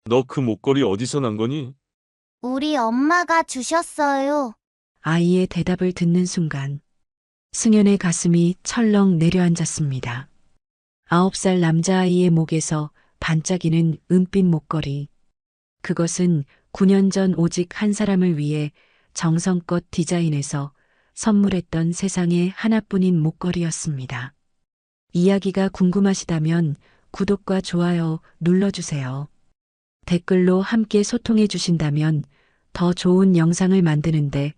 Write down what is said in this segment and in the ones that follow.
너 그 목걸이 어디서 난 거니? 우리 엄마가 주셨어요. 아이의 대답을 듣는 순간 승연의 가슴이 철렁 내려앉았습니다. 9살 남자아이의 목에서 반짝이는 은빛 목걸이. 그것은 9년 전 오직 한 사람을 위해 정성껏 디자인해서 선물했던 세상에 하나뿐인 목걸이였습니다. 이야기가 궁금하시다면 구독과 좋아요 눌러주세요. 댓글로 함께 소통해 주신다면 더 좋은 영상을 만드는데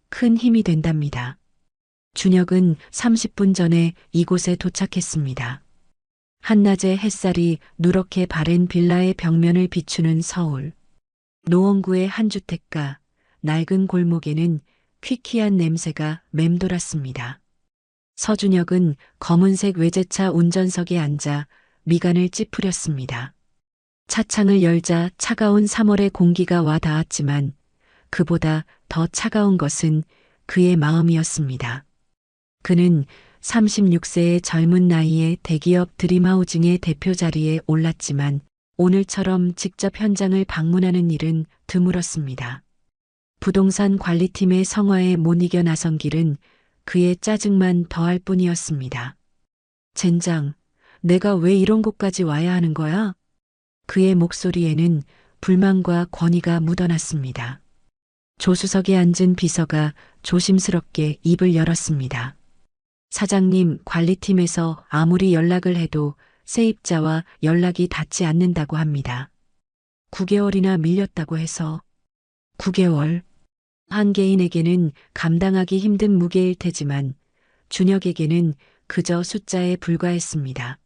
큰 힘이 된답니다. 준혁은 30분 전에 이곳에 도착했습니다. 한낮의 햇살이 누렇게 바랜 빌라의 벽면을 비추는 서울. 노원구의 한 주택가, 낡은 골목에는 퀴퀴한 냄새가 맴돌았습니다. 서준혁은 검은색 외제차 운전석에 앉아 미간을 찌푸렸습니다. 차창을 열자 차가운 3월의 공기가 와 닿았지만 그보다 더 차가운 것은 그의 마음이었습니다. 그는 36세의 젊은 나이에 대기업 드림하우징의 대표 자리에 올랐지만 오늘처럼 직접 현장을 방문하는 일은 드물었습니다. 부동산 관리팀의 성화에 못 이겨 나선 길은 그의 짜증만 더할 뿐이었습니다. 젠장, 내가 왜 이런 곳까지 와야 하는 거야? 그의 목소리에는 불만과 권위가 묻어났습니다. 조수석에 앉은 비서가 조심스럽게 입을 열었습니다. 사장님, 관리팀에서 아무리 연락을 해도 세입자와 연락이 닿지 않는다고 합니다. 9개월이나 밀렸다고 해서. 9개월. 한 개인에게는 감당하기 힘든 무게일 테지만 준혁에게는 그저 숫자에 불과했습니다.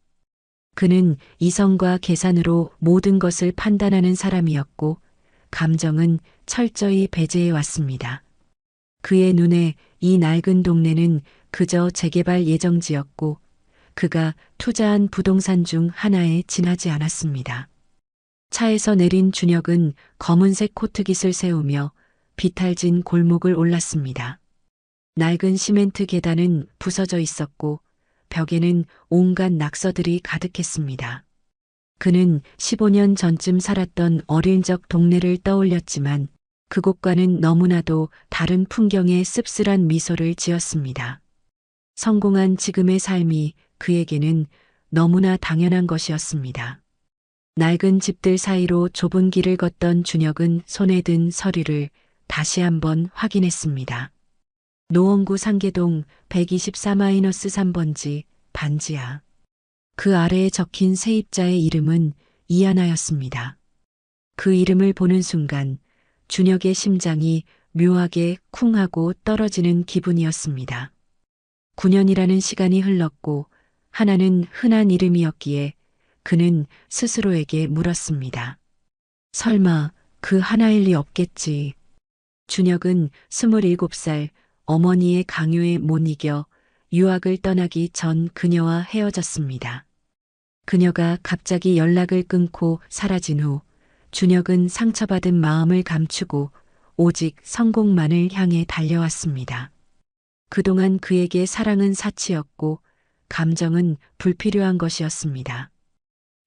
그는 이성과 계산으로 모든 것을 판단하는 사람이었고 감정은 철저히 배제해 왔습니다. 그의 눈에 이 낡은 동네는 그저 재개발 예정지였고 그가 투자한 부동산 중 하나에 지나지 않았습니다. 차에서 내린 준혁은 검은색 코트깃을 세우며 비탈진 골목을 올랐습니다. 낡은 시멘트 계단은 부서져 있었고 벽에는 온갖 낙서들이 가득했습니다. 그는 15년 전쯤 살았던 어린 적 동네를 떠올렸지만 그곳과는 너무나도 다른 풍경의 씁쓸한 미소를 지었습니다. 성공한 지금의 삶이 그에게는 너무나 당연한 것이었습니다. 낡은 집들 사이로 좁은 길을 걷던 준혁은 손에 든 서류를 다시 한번 확인했습니다. 노원구 상계동 124-3번지 반지하. 그 아래에 적힌 세입자의 이름은 이하나였습니다. 그 이름을 보는 순간 준혁의 심장이 묘하게 쿵하고 떨어지는 기분이었습니다. 9년이라는 시간이 흘렀고 하나는 흔한 이름이었기에 그는 스스로에게 물었습니다. 설마 그 하나일 리 없겠지. 준혁은 27살 어머니의 강요에 못 이겨 유학을 떠나기 전 그녀와 헤어졌습니다. 그녀가 갑자기 연락을 끊고 사라진 후 준혁은 상처받은 마음을 감추고 오직 성공만을 향해 달려왔습니다. 그동안 그에게 사랑은 사치였고 감정은 불필요한 것이었습니다.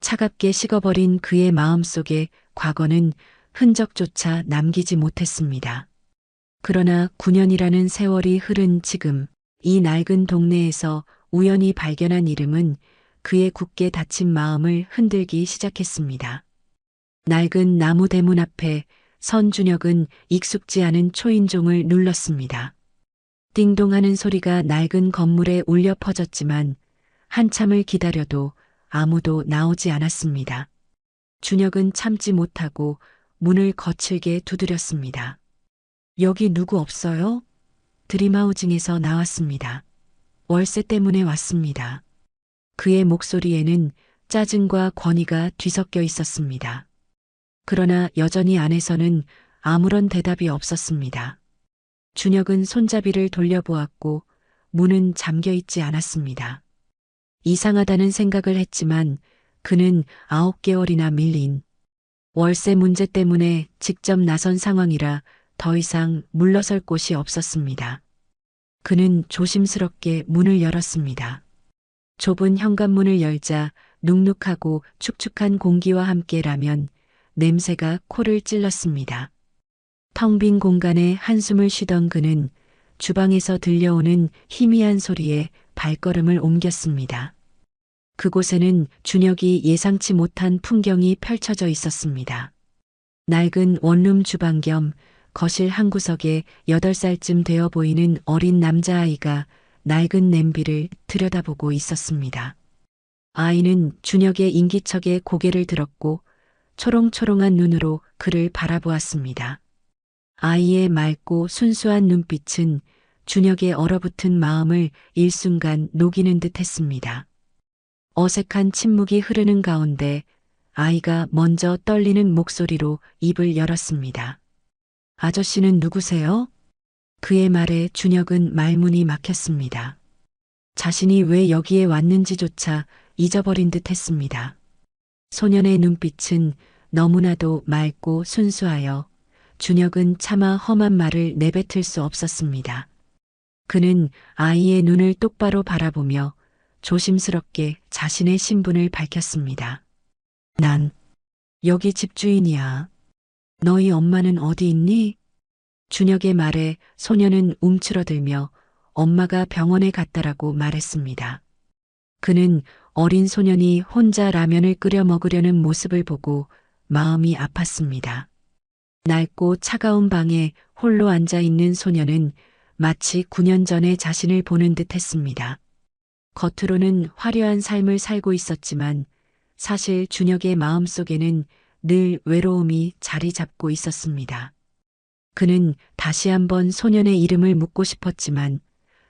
차갑게 식어버린 그의 마음속에 과거는 흔적조차 남기지 못했습니다. 그러나 9년이라는 세월이 흐른 지금 이 낡은 동네에서 우연히 발견한 이름은 그의 굳게 닫힌 마음을 흔들기 시작했습니다. 낡은 나무 대문 앞에 선 준혁은 익숙지 않은 초인종을 눌렀습니다. 띵동하는 소리가 낡은 건물에 울려 퍼졌지만 한참을 기다려도 아무도 나오지 않았습니다. 준혁은 참지 못하고 문을 거칠게 두드렸습니다. 여기 누구 없어요? 드림하우징에서 나왔습니다. 월세 때문에 왔습니다. 그의 목소리에는 짜증과 권위가 뒤섞여 있었습니다. 그러나 여전히 안에서는 아무런 대답이 없었습니다. 준혁은 손잡이를 돌려보았고 문은 잠겨 있지 않았습니다. 이상하다는 생각을 했지만 그는 9개월이나 밀린 월세 문제 때문에 직접 나선 상황이라 더 이상 물러설 곳이 없었습니다. 그는 조심스럽게 문을 열었습니다. 좁은 현관문을 열자 눅눅하고 축축한 공기와 함께라면 냄새가 코를 찔렀습니다. 텅 빈 공간에 한숨을 쉬던 그는 주방에서 들려오는 희미한 소리에 발걸음을 옮겼습니다. 그곳에는 준혁이 예상치 못한 풍경이 펼쳐져 있었습니다. 낡은 원룸 주방 겸 거실 한 구석에 8살쯤 되어 보이는 어린 남자아이가 낡은 냄비를 들여다보고 있었습니다. 아이는 준혁의 인기척에 고개를 들었고 초롱초롱한 눈으로 그를 바라보았습니다. 아이의 맑고 순수한 눈빛은 준혁의 얼어붙은 마음을 일순간 녹이는 듯 했습니다. 어색한 침묵이 흐르는 가운데 아이가 먼저 떨리는 목소리로 입을 열었습니다. 아저씨는 누구세요? 그의 말에 준혁은 말문이 막혔습니다. 자신이 왜 여기에 왔는지조차 잊어버린 듯 했습니다. 소년의 눈빛은 너무나도 맑고 순수하여 준혁은 차마 험한 말을 내뱉을 수 없었습니다. 그는 아이의 눈을 똑바로 바라보며 조심스럽게 자신의 신분을 밝혔습니다. 난 여기 집주인이야. 너희 엄마는 어디 있니? 준혁의 말에 소년은 움츠러들며 엄마가 병원에 갔다라고 말했습니다. 그는 어린 소년이 혼자 라면을 끓여 먹으려는 모습을 보고 마음이 아팠습니다. 낡고 차가운 방에 홀로 앉아 있는 소년은 마치 9년 전의 자신을 보는 듯 했습니다. 겉으로는 화려한 삶을 살고 있었지만 사실 준혁의 마음속에는 늘 외로움이 자리 잡고 있었습니다. 그는 다시 한번 소년의 이름을 묻고 싶었지만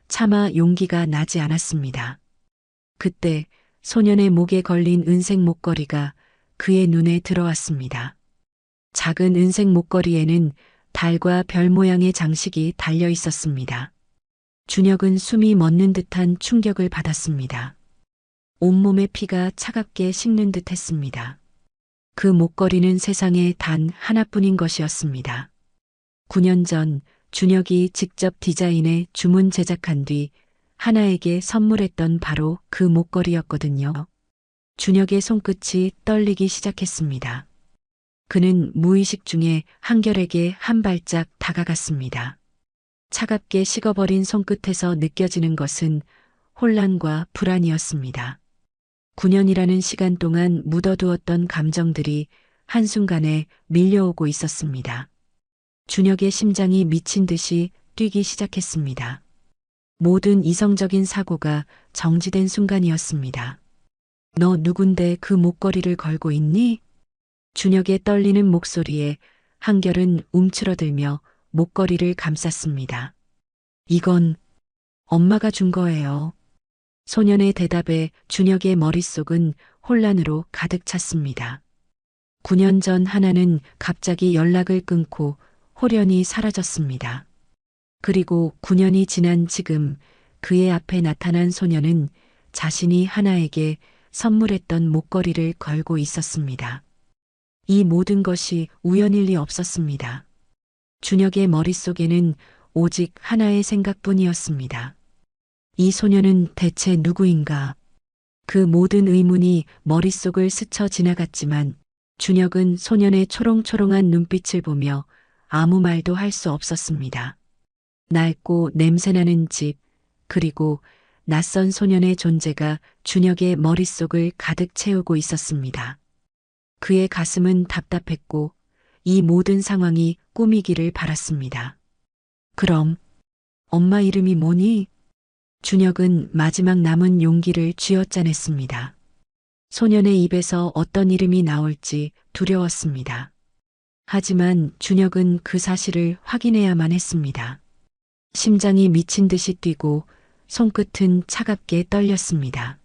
차마 용기가 나지 않았습니다. 그때 소년의 목에 걸린 은색 목걸이가 그의 눈에 들어왔습니다. 작은 은색 목걸이에는 달과 별 모양의 장식이 달려 있었습니다. 준혁은 숨이 멎는 듯한 충격을 받았습니다. 온몸의 피가 차갑게 식는 듯 했습니다. 그 목걸이는 세상에 단 하나뿐인 것이었습니다. 9년 전 준혁이 직접 디자인해 주문 제작한 뒤 하나에게 선물했던 바로 그 목걸이였거든요. 준혁의 손끝이 떨리기 시작했습니다. 그는 무의식 중에 한결에게 한 발짝 다가갔습니다. 차갑게 식어버린 손끝에서 느껴지는 것은 혼란과 불안이었습니다. 9년이라는 시간 동안 묻어두었던 감정들이 한순간에 밀려오고 있었습니다. 준혁의 심장이 미친 듯이 뛰기 시작했습니다. 모든 이성적인 사고가 정지된 순간이었습니다. 너 누군데 그 목걸이를 걸고 있니? 준혁의 떨리는 목소리에 한결은 움츠러들며 목걸이를 감쌌습니다. 이건 엄마가 준 거예요. 소년의 대답에 준혁의 머릿속은 혼란으로 가득 찼습니다. 9년 전 하나는 갑자기 연락을 끊고 홀연히 사라졌습니다. 그리고 9년이 지난 지금 그의 앞에 나타난 소년은 자신이 하나에게 선물했던 목걸이를 걸고 있었습니다. 이 모든 것이 우연일 리 없었습니다. 준혁의 머릿속에는 오직 하나의 생각뿐이었습니다. 이 소년은 대체 누구인가? 그 모든 의문이 머릿속을 스쳐 지나갔지만 준혁은 소년의 초롱초롱한 눈빛을 보며 아무 말도 할 수 없었습니다. 낡고 냄새나는 집, 그리고 낯선 소년의 존재가 준혁의 머릿속을 가득 채우고 있었습니다. 그의 가슴은 답답했고 이 모든 상황이 꿈이기를 바랐습니다. 그럼 엄마 이름이 뭐니? 준혁은 마지막 남은 용기를 쥐어짜냈습니다. 소년의 입에서 어떤 이름이 나올지 두려웠습니다. 하지만 준혁은 그 사실을 확인해야만 했습니다. 심장이 미친 듯이 뛰고 손끝은 차갑게 떨렸습니다.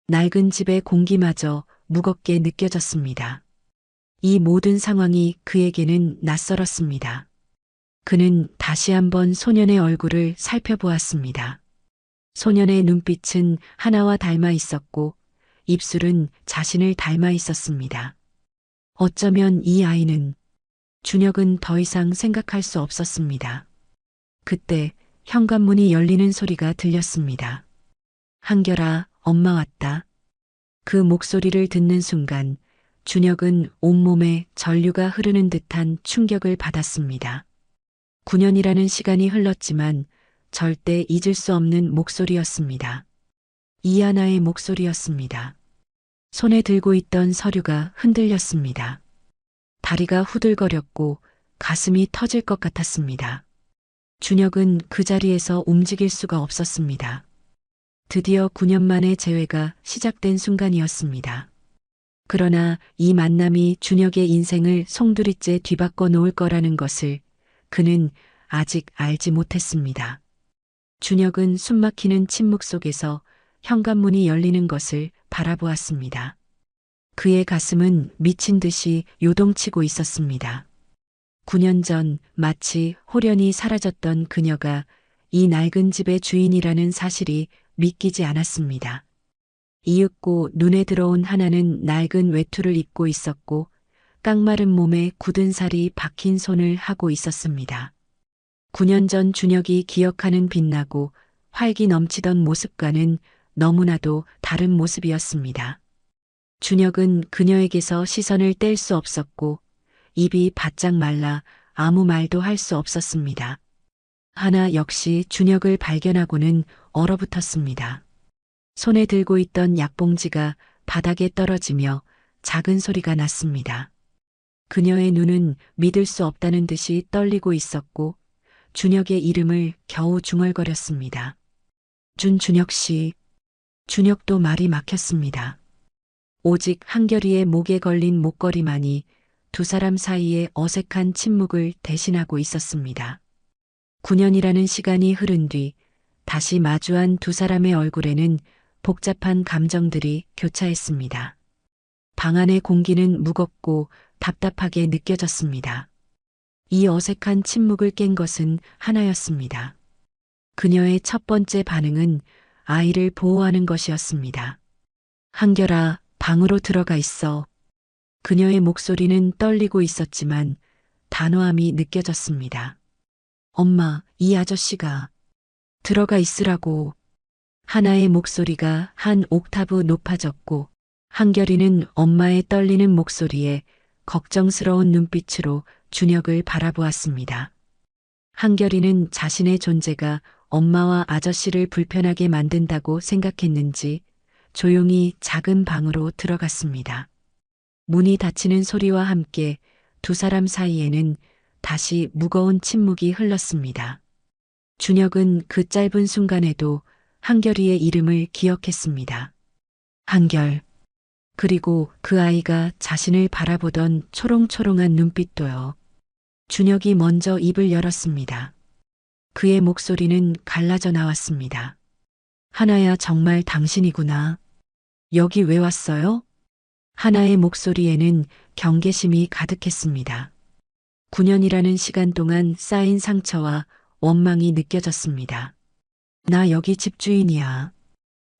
낡은 집의 공기마저 무겁게 느껴졌습니다. 이 모든 상황이 그에게는 낯설었습니다. 그는 다시 한번 소년의 얼굴을 살펴보았습니다. 소년의 눈빛은 하나와 닮아 있었고 입술은 자신을 닮아 있었습니다. 어쩌면 이 아이는 준혁은 더 이상 생각할 수 없었습니다. 그때 현관문이 열리는 소리가 들렸습니다. 한결아, 엄마 왔다. 그 목소리를 듣는 순간 준혁은 온몸에 전류가 흐르는 듯한 충격을 받았습니다. 9년이라는 시간이 흘렀지만 절대 잊을 수 없는 목소리였습니다. 이하나의 목소리였습니다. 손에 들고 있던 서류가 흔들렸습니다. 다리가 후들거렸고 가슴이 터질 것 같았습니다. 준혁은 그 자리에서 움직일 수가 없었습니다. 드디어 9년 만의 재회가 시작된 순간이었습니다. 그러나 이 만남이 준혁의 인생을 송두리째 뒤바꿔 놓을 거라는 것을 그는 아직 알지 못했습니다. 준혁은 숨막히는 침묵 속에서 현관문이 열리는 것을 바라보았습니다. 그의 가슴은 미친 듯이 요동치고 있었습니다. 9년 전 마치 홀연히 사라졌던 그녀가 이 낡은 집의 주인이라는 사실이 믿기지 않았습니다. 이윽고 눈에 들어온 하나는 낡은 외투를 입고 있었고 깡마른 몸에 굳은 살이 박힌 손을 하고 있었습니다. 9년 전 준혁이 기억하는 빛나고 활기 넘치던 모습과는 너무나도 다른 모습이었습니다. 준혁은 그녀에게서 시선을 뗄 수 없었고 입이 바짝 말라 아무 말도 할 수 없었습니다. 하나 역시 준혁을 발견하고는 얼어붙었습니다. 손에 들고 있던 약봉지가 바닥에 떨어지며 작은 소리가 났습니다. 그녀의 눈은 믿을 수 없다는 듯이 떨리고 있었고 준혁의 이름을 겨우 중얼거렸습니다. 준혁 씨. 준혁도 말이 막혔습니다. 오직 한결이의 목에 걸린 목걸이만이 두 사람 사이의 어색한 침묵을 대신하고 있었습니다. 9년이라는 시간이 흐른 뒤 다시 마주한 두 사람의 얼굴에는 복잡한 감정들이 교차했습니다. 방 안의 공기는 무겁고 답답하게 느껴졌습니다. 이 어색한 침묵을 깬 것은 하나였습니다. 그녀의 첫 번째 반응은 아이를 보호하는 것이었습니다. 한결아, 방으로 들어가 있어. 그녀의 목소리는 떨리고 있었지만 단호함이 느껴졌습니다. 엄마, 이 아저씨가 들어가 있으라고. 하나의 목소리가 한 옥타브 높아졌고 한결이는 엄마의 떨리는 목소리에 걱정스러운 눈빛으로 준혁을 바라보았습니다. 한결이는 자신의 존재가 엄마와 아저씨를 불편하게 만든다고 생각했는지 조용히 작은 방으로 들어갔습니다. 문이 닫히는 소리와 함께 두 사람 사이에는 다시 무거운 침묵이 흘렀습니다. 준혁은 그 짧은 순간에도 한결이의 이름을 기억했습니다. 한결. 그리고 그 아이가 자신을 바라보던 초롱초롱한 눈빛도요. 준혁이 먼저 입을 열었습니다. 그의 목소리는 갈라져 나왔습니다. 하나야, 정말 당신이구나. 여기 왜 왔어요? 하나의 목소리에는 경계심이 가득했습니다. 9년이라는 시간 동안 쌓인 상처와 원망이 느껴졌습니다. 나 여기 집주인이야.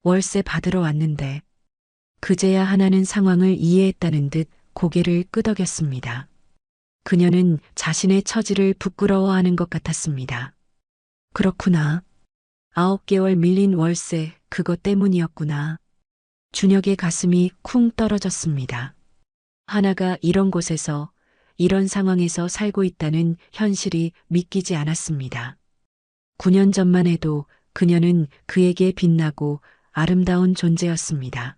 월세 받으러 왔는데. 그제야 하나는 상황을 이해했다는 듯 고개를 끄덕였습니다. 그녀는 자신의 처지를 부끄러워하는 것 같았습니다. 그렇구나. 9개월 밀린 월세, 그것 때문이었구나. 준혁의 가슴이 쿵 떨어졌습니다. 하나가 이런 곳에서, 이런 상황에서 살고 있다는 현실이 믿기지 않았습니다. 9년 전만 해도 그녀는 그에게 빛나고 아름다운 존재였습니다.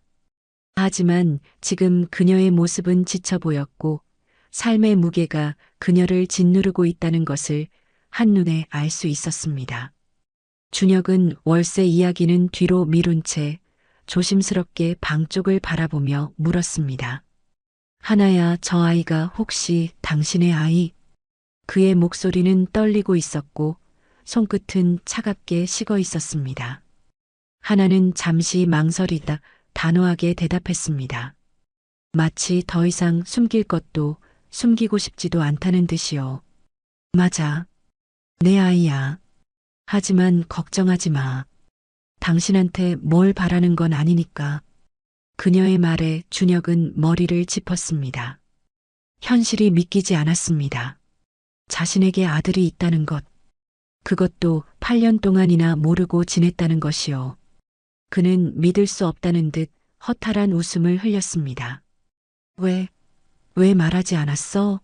하지만 지금 그녀의 모습은 지쳐 보였고 삶의 무게가 그녀를 짓누르고 있다는 것을 한눈에 알 수 있었습니다. 준혁은 월세 이야기는 뒤로 미룬 채 조심스럽게 방 쪽을 바라보며 물었습니다. 하나야, 저 아이가 혹시 당신의 아이? 그의 목소리는 떨리고 있었고 손끝은 차갑게 식어 있었습니다. 하나는 잠시 망설이다 단호하게 대답했습니다. 마치 더 이상 숨길 것도 숨기고 싶지도 않다는 듯이요. 맞아. 내 아이야. 하지만 걱정하지 마. 당신한테 뭘 바라는 건 아니니까. 그녀의 말에 준혁은 머리를 짚었습니다. 현실이 믿기지 않았습니다. 자신에게 아들이 있다는 것. 그것도 8년 동안이나 모르고 지냈다는 것이요. 그는 믿을 수 없다는 듯 허탈한 웃음을 흘렸습니다. 왜, 왜 말하지 않았어?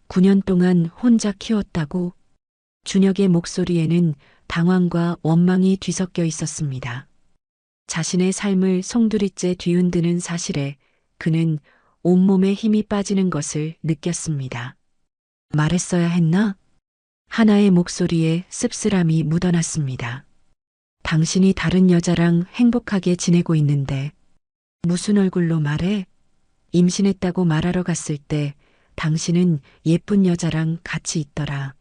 9년 동안 혼자 키웠다고. 준혁의 목소리에는 당황과 원망이 뒤섞여 있었습니다. 자신의 삶을 송두리째 뒤흔드는 사실에 그는 온몸에 힘이 빠지는 것을 느꼈습니다. 말했어야 했나? 하나의 목소리에 씁쓸함이 묻어났습니다. 당신이 다른 여자랑 행복하게 지내고 있는데 무슨 얼굴로 말해? 임신했다고 말하러 갔을 때 당신은 예쁜 여자랑 같이 있더라.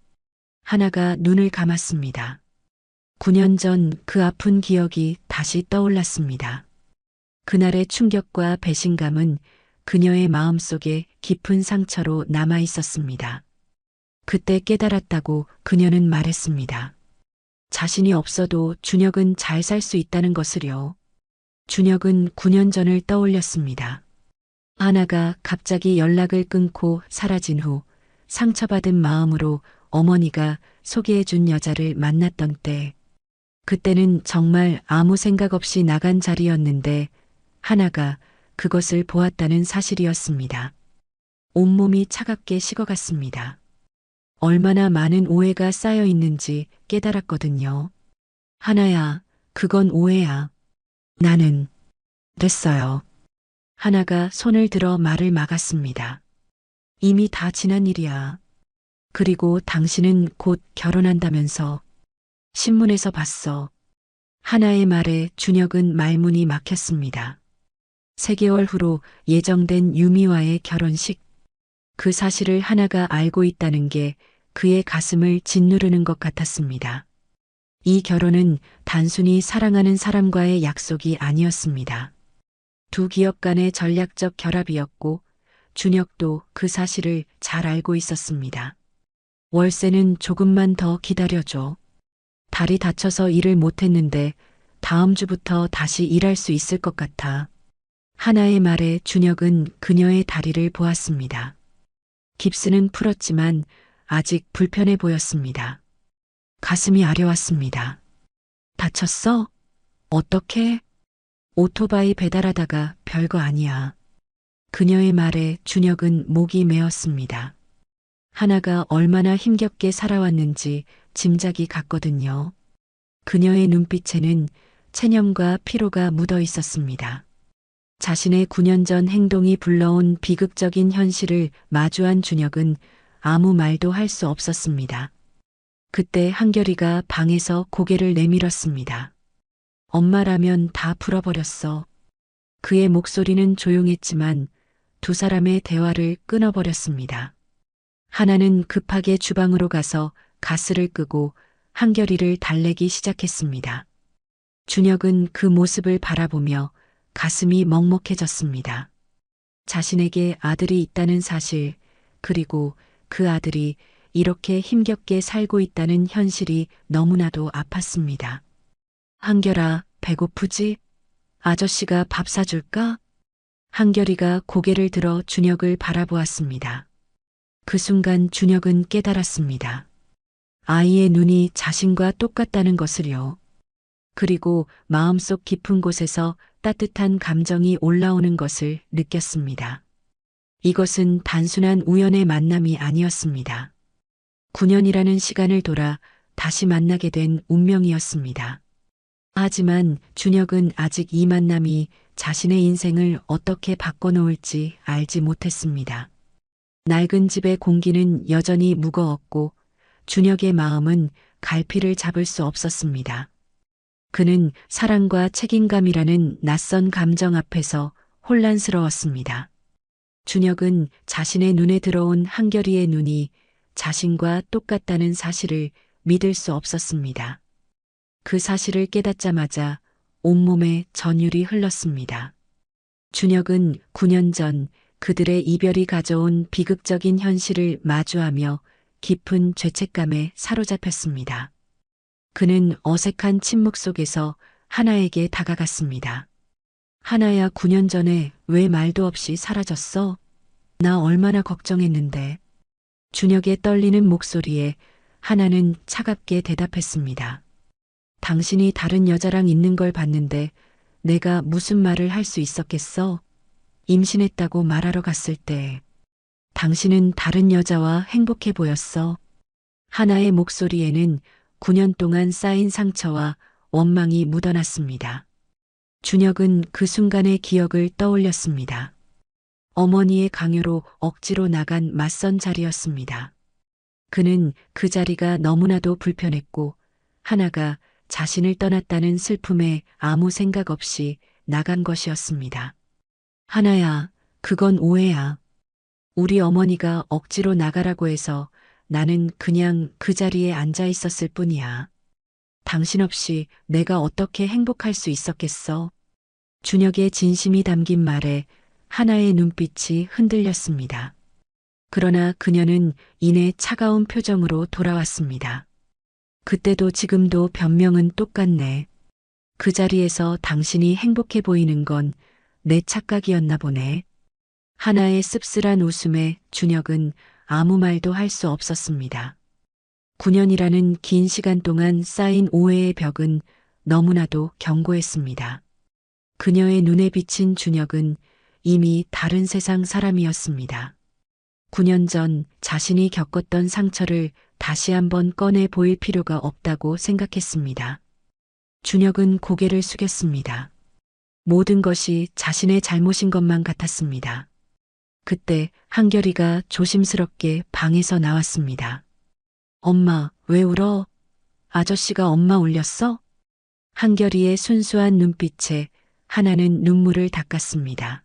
하나가 눈을 감았습니다. 9년 전 그 아픈 기억이 다시 떠올랐습니다. 그날의 충격과 배신감은 그녀의 마음속에 깊은 상처로 남아 있었습니다. 그때 깨달았다고 그녀는 말했습니다. 자신이 없어도 준혁은 잘 살 수 있다는 것을요. 준혁은 9년 전을 떠올렸습니다. 하나가 갑자기 연락을 끊고 사라진 후 상처받은 마음으로 어머니가 소개해준 여자를 만났던 때, 그때는 정말 아무 생각 없이 나간 자리였는데 하나가 그것을 보았다는 사실이었습니다. 온몸이 차갑게 식어갔습니다. 얼마나 많은 오해가 쌓여 있는지 깨달았거든요. 하나야, 그건 오해야. 나는 그랬어요. 하나가 손을 들어 말을 막았습니다. 이미 다 지난 일이야. 그리고 당신은 곧 결혼한다면서. 신문에서 봤어. 하나의 말에 준혁은 말문이 막혔습니다. 3개월 후로 예정된 유미와의 결혼식. 그 사실을 하나가 알고 있다는 게 그의 가슴을 짓누르는 것 같았습니다. 이 결혼은 단순히 사랑하는 사람과의 약속이 아니었습니다. 두 기업 간의 전략적 결합이었고 준혁도 그 사실을 잘 알고 있었습니다. 월세는 조금만 더 기다려줘. 다리 다쳐서 일을 못했는데 다음 주부터 다시 일할 수 있을 것 같아. 하나의 말에 준혁은 그녀의 다리를 보았습니다. 깁스는 풀었지만 아직 불편해 보였습니다. 가슴이 아려왔습니다. 다쳤어? 어떻게? 오토바이 배달하다가 별거 아니야. 그녀의 말에 준혁은 목이 메었습니다. 하나가 얼마나 힘겹게 살아왔는지 짐작이 갔거든요. 그녀의 눈빛에는 체념과 피로가 묻어 있었습니다. 자신의 9년 전 행동이 불러온 비극적인 현실을 마주한 준혁은 아무 말도 할 수 없었습니다. 그때 한결이가 방에서 고개를 내밀었습니다. 엄마라면 다 풀어버렸어. 그의 목소리는 조용했지만 두 사람의 대화를 끊어버렸습니다. 하나는 급하게 주방으로 가서 가스를 끄고 한결이를 달래기 시작했습니다. 준혁은 그 모습을 바라보며 가슴이 먹먹해졌습니다. 자신에게 아들이 있다는 사실, 그리고 그 아들이 이렇게 힘겹게 살고 있다는 현실이 너무나도 아팠습니다. 한결아, 배고프지? 아저씨가 밥 사줄까? 한결이가 고개를 들어 준혁을 바라보았습니다. 그 순간 준혁은 깨달았습니다. 아이의 눈이 자신과 똑같다는 것을요. 그리고 마음속 깊은 곳에서 따뜻한 감정이 올라오는 것을 느꼈습니다. 이것은 단순한 우연의 만남이 아니었습니다. 9년이라는 시간을 돌아 다시 만나게 된 운명이었습니다. 하지만 준혁은 아직 이 만남이 자신의 인생을 어떻게 바꿔놓을지 알지 못했습니다. 낡은 집의 공기는 여전히 무거웠고 준혁의 마음은 갈피를 잡을 수 없었습니다. 그는 사랑과 책임감이라는 낯선 감정 앞에서 혼란스러웠습니다. 준혁은 자신의 눈에 들어온 한결이의 눈이 자신과 똑같다는 사실을 믿을 수 없었습니다. 그 사실을 깨닫자마자 온몸에 전율이 흘렀습니다. 준혁은 9년 전 그들의 이별이 가져온 비극적인 현실을 마주하며 깊은 죄책감에 사로잡혔습니다. 그는 어색한 침묵 속에서 하나에게 다가갔습니다. 하나야, 9년 전에 왜 말도 없이 사라졌어? 나 얼마나 걱정했는데. 준혁의 떨리는 목소리에 하나는 차갑게 대답했습니다. 당신이 다른 여자랑 있는 걸 봤는데 내가 무슨 말을 할 수 있었겠어? 임신했다고 말하러 갔을 때. 당신은 다른 여자와 행복해 보였어. 하나의 목소리에는 9년 동안 쌓인 상처와 원망이 묻어났습니다. 준혁은 그 순간의 기억을 떠올렸습니다. 어머니의 강요로 억지로 나간 맞선 자리였습니다. 그는 그 자리가 너무나도 불편했고 하나가 자신을 떠났다는 슬픔에 아무 생각 없이 나간 것이었습니다. 하나야, 그건 오해야. 우리 어머니가 억지로 나가라고 해서 나는 그냥 그 자리에 앉아 있었을 뿐이야. 당신 없이 내가 어떻게 행복할 수 있었겠어? 준혁의 진심이 담긴 말에 하나의 눈빛이 흔들렸습니다. 그러나 그녀는 이내 차가운 표정으로 돌아왔습니다. 그때도 지금도 변명은 똑같네. 그 자리에서 당신이 행복해 보이는 건 내 착각이었나 보네. 하나의 씁쓸한 웃음에 준혁은 아무 말도 할 수 없었습니다. 9년이라는 긴 시간 동안 쌓인 오해의 벽은 너무나도 견고했습니다. 그녀의 눈에 비친 준혁은 이미 다른 세상 사람이었습니다. 9년 전 자신이 겪었던 상처를 다시 한번 꺼내 보일 필요가 없다고 생각했습니다. 준혁은 고개를 숙였습니다. 모든 것이 자신의 잘못인 것만 같았습니다. 그때 한결이가 조심스럽게 방에서 나왔습니다. 엄마, 왜 울어? 아저씨가 엄마 울렸어? 한결이의 순수한 눈빛에 하나는 눈물을 닦았습니다.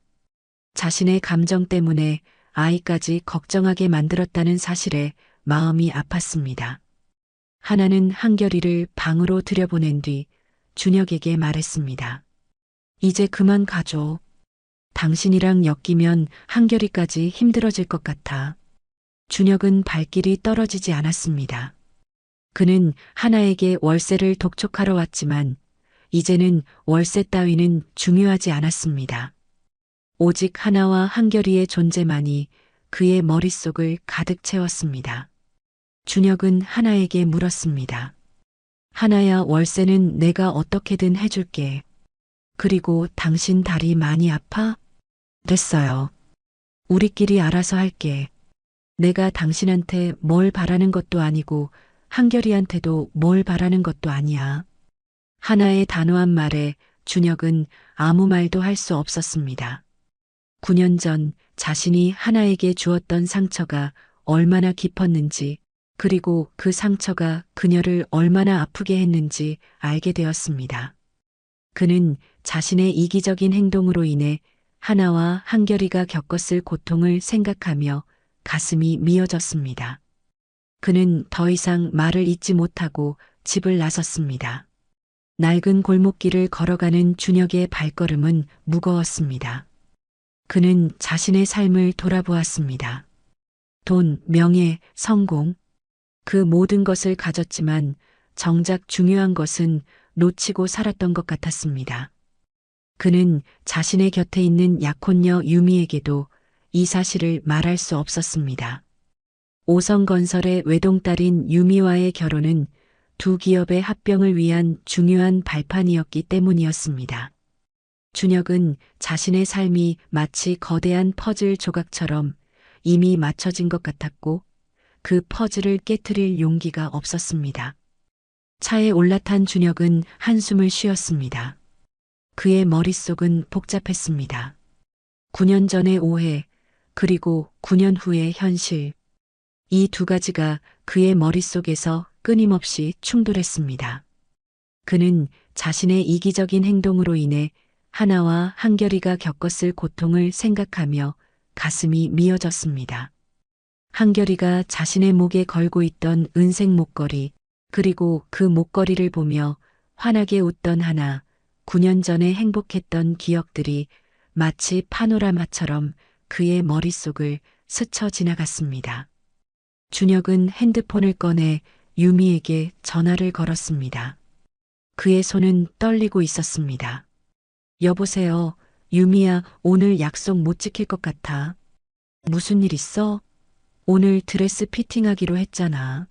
자신의 감정 때문에 아이까지 걱정하게 만들었다는 사실에 마음이 아팠습니다. 하나는 한결이를 방으로 들여보낸 뒤 준혁에게 말했습니다. 이제 그만 가줘. 당신이랑 엮이면 한결이까지 힘들어질 것 같아. 준혁은 발길이 떨어지지 않았습니다. 그는 하나에게 월세를 독촉하러 왔지만 이제는 월세 따위는 중요하지 않았습니다. 오직 하나와 한결이의 존재만이 그의 머릿속을 가득 채웠습니다. 준혁은 하나에게 물었습니다. 하나야, 월세는 내가 어떻게든 해줄게. 그리고 당신 다리 많이 아파? 됐어요. 우리끼리 알아서 할게. 내가 당신한테 뭘 바라는 것도 아니고 한결이한테도 뭘 바라는 것도 아니야. 하나의 단호한 말에 준혁은 아무 말도 할 수 없었습니다. 9년 전 자신이 하나에게 주었던 상처가 얼마나 깊었는지, 그리고 그 상처가 그녀를 얼마나 아프게 했는지 알게 되었습니다. 그는 자신의 이기적인 행동으로 인해 하나와 한결이가 겪었을 고통을 생각하며 가슴이 미어졌습니다. 그는 더 이상 말을 잇지 못하고 집을 나섰습니다. 낡은 골목길을 걸어가는 준혁의 발걸음은 무거웠습니다. 그는 자신의 삶을 돌아보았습니다. 돈, 명예, 성공, 그 모든 것을 가졌지만 정작 중요한 것은 놓치고 살았던 것 같았습니다. 그는 자신의 곁에 있는 약혼녀 유미에게도 이 사실을 말할 수 없었습니다. 오성건설의 외동딸인 유미와의 결혼은 두 기업의 합병을 위한 중요한 발판이었기 때문이었습니다. 준혁은 자신의 삶이 마치 거대한 퍼즐 조각처럼 이미 맞춰진 것 같았고 그 퍼즐을 깨트릴 용기가 없었습니다. 차에 올라탄 준혁은 한숨을 쉬었습니다. 그의 머릿속은 복잡했습니다. 9년 전의 오해, 그리고 9년 후의 현실. 이 두 가지가 그의 머릿속에서 끊임없이 충돌했습니다. 그는 자신의 이기적인 행동으로 인해 하나와 한결이가 겪었을 고통을 생각하며 가슴이 미어졌습니다. 한결이가 자신의 목에 걸고 있던 은색 목걸이, 그리고 그 목걸이를 보며 환하게 웃던 하나, 9년 전에 행복했던 기억들이 마치 파노라마처럼 그의 머릿속을 스쳐 지나갔습니다. 준혁은 핸드폰을 꺼내 유미에게 전화를 걸었습니다. 그의 손은 떨리고 있었습니다. 여보세요, 유미야, 오늘 약속 못 지킬 것 같아. 무슨 일 있어? 오늘 드레스 피팅하기로 했잖아.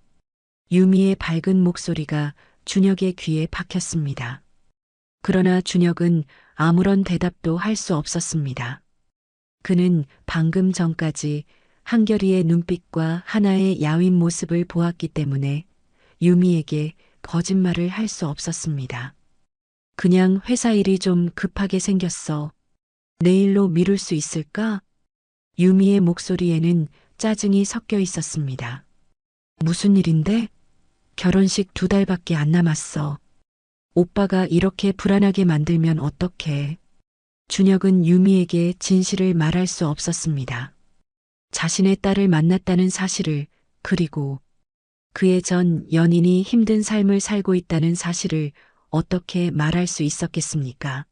유미의 밝은 목소리가 준혁의 귀에 박혔습니다. 그러나 준혁은 아무런 대답도 할 수 없었습니다. 그는 방금 전까지 한결이의 눈빛과 하나의 야윈 모습을 보았기 때문에 유미에게 거짓말을 할 수 없었습니다. 그냥 회사 일이 좀 급하게 생겼어. 내일로 미룰 수 있을까? 유미의 목소리에는 짜증이 섞여 있었습니다. 무슨 일인데? 결혼식 2달밖에 안 남았어. 오빠가 이렇게 불안하게 만들면 어떡해. 준혁은 유미에게 진실을 말할 수 없었습니다. 자신의 딸을 만났다는 사실을, 그리고 그의 전 연인이 힘든 삶을 살고 있다는 사실을 어떻게 말할 수 있었겠습니까?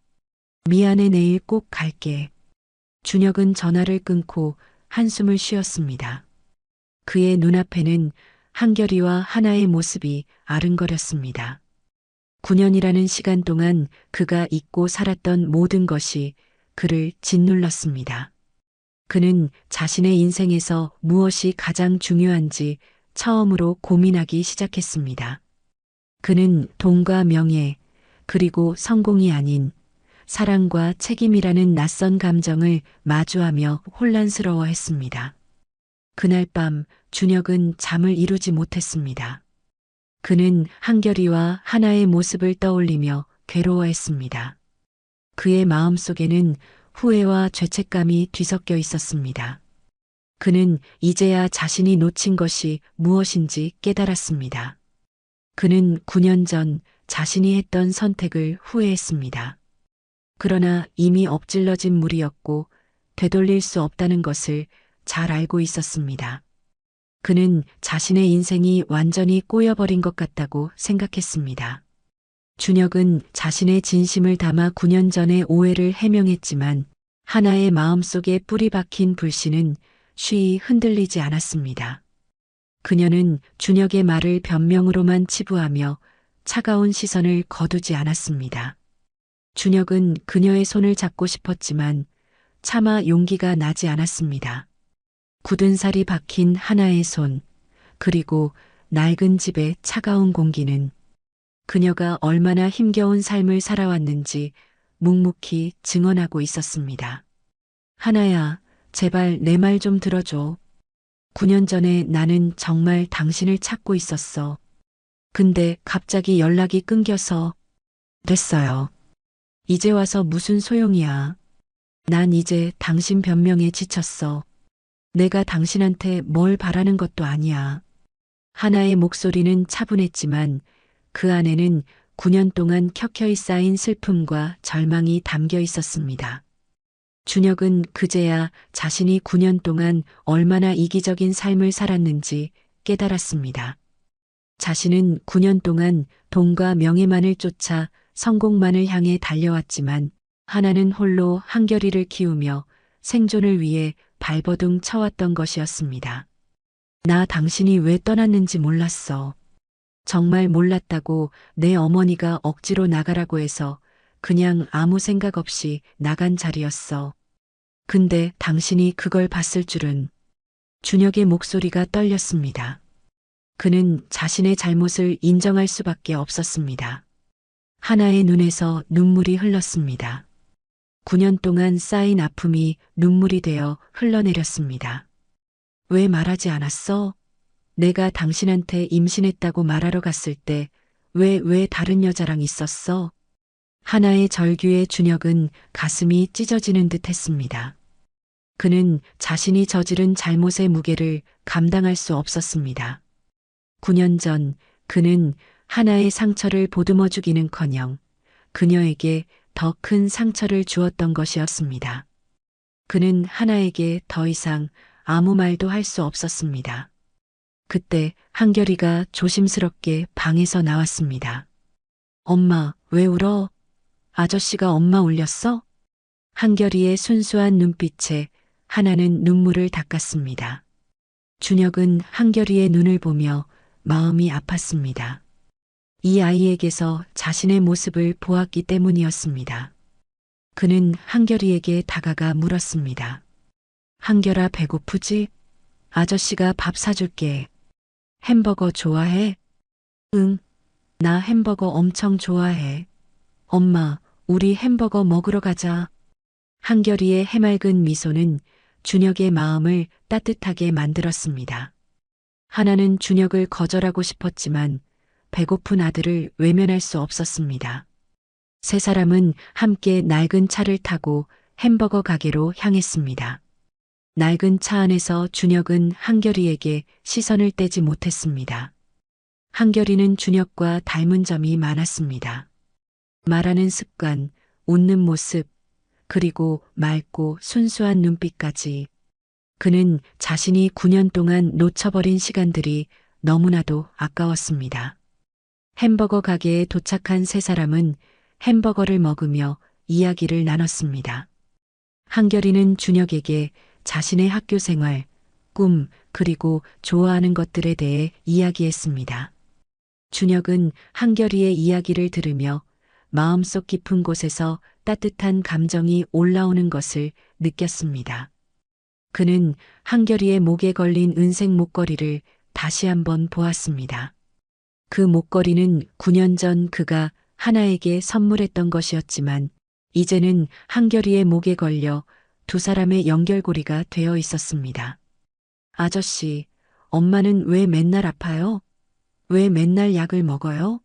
미안해, 내일 꼭 갈게. 준혁은 전화를 끊고 한숨을 쉬었습니다. 그의 눈앞에는 한결이와 하나의 모습이 아른거렸습니다. 9년이라는 시간 동안 그가 잊고 살았던 모든 것이 그를 짓눌렀습니다. 그는 자신의 인생에서 무엇이 가장 중요한지 처음으로 고민하기 시작했습니다. 그는 돈과 명예, 그리고 성공이 아닌 사랑과 책임이라는 낯선 감정을 마주하며 혼란스러워했습니다. 그날 밤 준혁은 잠을 이루지 못했습니다. 그는 한결이와 하나의 모습을 떠올리며 괴로워했습니다. 그의 마음속에는 후회와 죄책감이 뒤섞여 있었습니다. 그는 이제야 자신이 놓친 것이 무엇인지 깨달았습니다. 그는 9년 전 자신이 했던 선택을 후회했습니다. 그러나 이미 엎질러진 물이었고 되돌릴 수 없다는 것을 잘 알고 있었습니다. 그는 자신의 인생이 완전히 꼬여버린 것 같다고 생각했습니다. 준혁은 자신의 진심을 담아 9년 전의 오해를 해명했지만 하나의 마음속에 뿌리 박힌 불신은 쉬이 흔들리지 않았습니다. 그녀는 준혁의 말을 변명으로만 치부하며 차가운 시선을 거두지 않았습니다. 준혁은 그녀의 손을 잡고 싶었지만 차마 용기가 나지 않았습니다. 굳은 살이 박힌 하나의 손, 그리고 낡은 집의 차가운 공기는 그녀가 얼마나 힘겨운 삶을 살아왔는지 묵묵히 증언하고 있었습니다. 하나야, 제발 내 말 좀 들어줘. 9년 전에 나는 정말 당신을 찾고 있었어. 근데 갑자기 연락이 끊겨서 됐어요. 이제 와서 무슨 소용이야. 난 이제 당신 변명에 지쳤어. 내가 당신한테 뭘 바라는 것도 아니야. 하나의 목소리는 차분했지만 그 안에는 9년 동안 켜켜이 쌓인 슬픔과 절망이 담겨 있었습니다. 준혁은 그제야 자신이 9년 동안 얼마나 이기적인 삶을 살았는지 깨달았습니다. 자신은 9년 동안 돈과 명예만을 쫓아 성공만을 향해 달려왔지만 하나는 홀로 한결이를 키우며 생존을 위해 발버둥 쳐왔던 것이었습니다. 나 당신이 왜 떠났는지 몰랐어. 정말 몰랐다고. 내 어머니가 억지로 나가라고 해서 그냥 아무 생각 없이 나간 자리였어. 근데 당신이 그걸 봤을 줄은. 준혁의 목소리가 떨렸습니다. 그는 자신의 잘못을 인정할 수밖에 없었습니다. 하나의 눈에서 눈물이 흘렀습니다. 9년 동안 쌓인 아픔이 눈물이 되어 흘러내렸습니다. 왜 말하지 않았어? 내가 당신한테 임신했다고 말하러 갔을 때 왜 다른 여자랑 있었어? 하나의 절규의 준혁은 가슴이 찢어지는 듯 했습니다. 그는 자신이 저지른 잘못의 무게를 감당할 수 없었습니다. 9년 전 그는 하나의 상처를 보듬어 주기는커녕 그녀에게 더 큰 상처를 주었던 것이었습니다. 그는 하나에게 더 이상 아무 말도 할 수 없었습니다. 그때 한결이가 조심스럽게 방에서 나왔습니다. 엄마, 왜 울어? 아저씨가 엄마 울렸어? 한결이의 순수한 눈빛에 하나는 눈물을 닦았습니다. 준혁은 한결이의 눈을 보며 마음이 아팠습니다. 이 아이에게서 자신의 모습을 보았기 때문이었습니다. 그는 한결이에게 다가가 물었습니다. 한결아, 배고프지? 아저씨가 밥 사줄게. 햄버거 좋아해? 응, 나 햄버거 엄청 좋아해. 엄마, 우리 햄버거 먹으러 가자. 한결이의 해맑은 미소는 준혁의 마음을 따뜻하게 만들었습니다. 하나는 준혁을 거절하고 싶었지만 배고픈 아들을 외면할 수 없었습니다. 세 사람은 함께 낡은 차를 타고 햄버거 가게로 향했습니다. 낡은 차 안에서 준혁은 한결이에게 시선을 떼지 못했습니다. 한결이는 준혁과 닮은 점이 많았습니다. 말하는 습관, 웃는 모습, 그리고 맑고 순수한 눈빛까지. 그는 자신이 9년 동안 놓쳐버린 시간들이 너무나도 아까웠습니다. 햄버거 가게에 도착한 세 사람은 햄버거를 먹으며 이야기를 나눴습니다. 한결이는 준혁에게 자신의 학교 생활, 꿈, 그리고 좋아하는 것들에 대해 이야기했습니다. 준혁은 한결이의 이야기를 들으며 마음속 깊은 곳에서 따뜻한 감정이 올라오는 것을 느꼈습니다. 그는 한결이의 목에 걸린 은색 목걸이를 다시 한번 보았습니다. 그 목걸이는 9년 전 그가 하나에게 선물했던 것이었지만 이제는 한결이의 목에 걸려 두 사람의 연결고리가 되어 있었습니다. 아저씨, 엄마는 왜 맨날 아파요? 왜 맨날 약을 먹어요?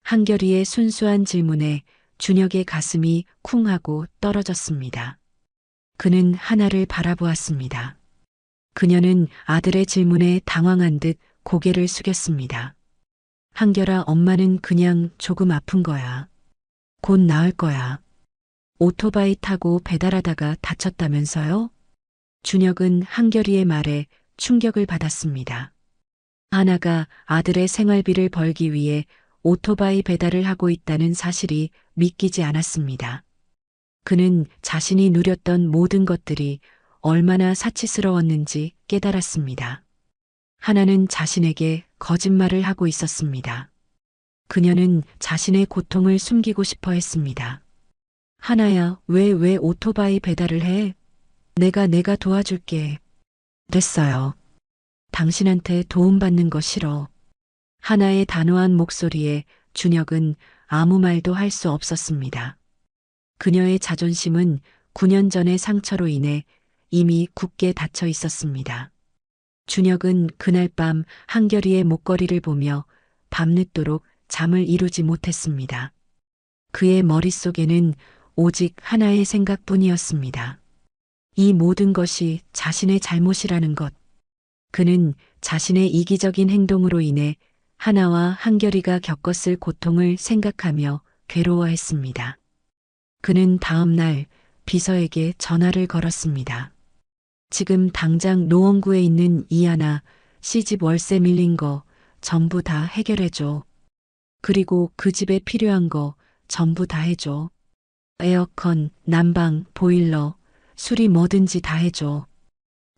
한결이의 순수한 질문에 준혁의 가슴이 쿵 하고 떨어졌습니다. 그는 하나를 바라보았습니다. 그녀는 아들의 질문에 당황한 듯 고개를 숙였습니다. 한결아, 엄마는 그냥 조금 아픈 거야. 곧 나을 거야. 오토바이 타고 배달하다가 다쳤다면서요? 준혁은 한결이의 말에 충격을 받았습니다. 하나가 아들의 생활비를 벌기 위해 오토바이 배달을 하고 있다는 사실이 믿기지 않았습니다. 그는 자신이 누렸던 모든 것들이 얼마나 사치스러웠는지 깨달았습니다. 하나는 자신에게 거짓말을 하고 있었습니다. 그녀는 자신의 고통을 숨기고 싶어 했습니다. 하나야, 왜 오토바이 배달을 해? 내가 도와줄게. 됐어요. 당신한테 도움받는 거 싫어. 하나의 단호한 목소리에 준혁은 아무 말도 할 수 없었습니다. 그녀의 자존심은 9년 전의 상처로 인해 이미 굳게 닫혀 있었습니다. 준혁은 그날 밤 한결이의 목걸이를 보며 밤늦도록 잠을 이루지 못했습니다. 그의 머릿속에는 오직 하나의 생각뿐이었습니다. 이 모든 것이 자신의 잘못이라는 것. 그는 자신의 이기적인 행동으로 인해 하나와 한결이가 겪었을 고통을 생각하며 괴로워했습니다. 그는 다음 날 비서에게 전화를 걸었습니다. 지금 당장 노원구에 있는 이하나 시집 월세 밀린 거 전부 다 해결해줘. 그리고 그 집에 필요한 거 전부 다 해줘. 에어컨, 난방, 보일러, 수리 뭐든지 다 해줘.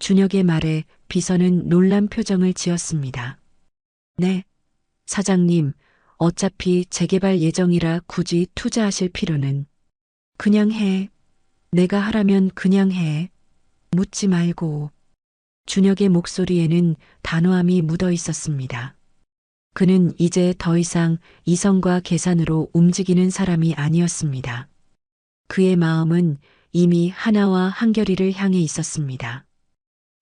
준혁의 말에 비서는 놀란 표정을 지었습니다. 네, 사장님, 어차피 재개발 예정이라 굳이 투자하실 필요는. 그냥 해. 내가 하라면 그냥 해. 묻지 말고. 준혁의 목소리에는 단호함이 묻어 있었습니다. 그는 이제 더 이상 이성과 계산으로 움직이는 사람이 아니었습니다. 그의 마음은 이미 하나와 한결이를 향해 있었습니다.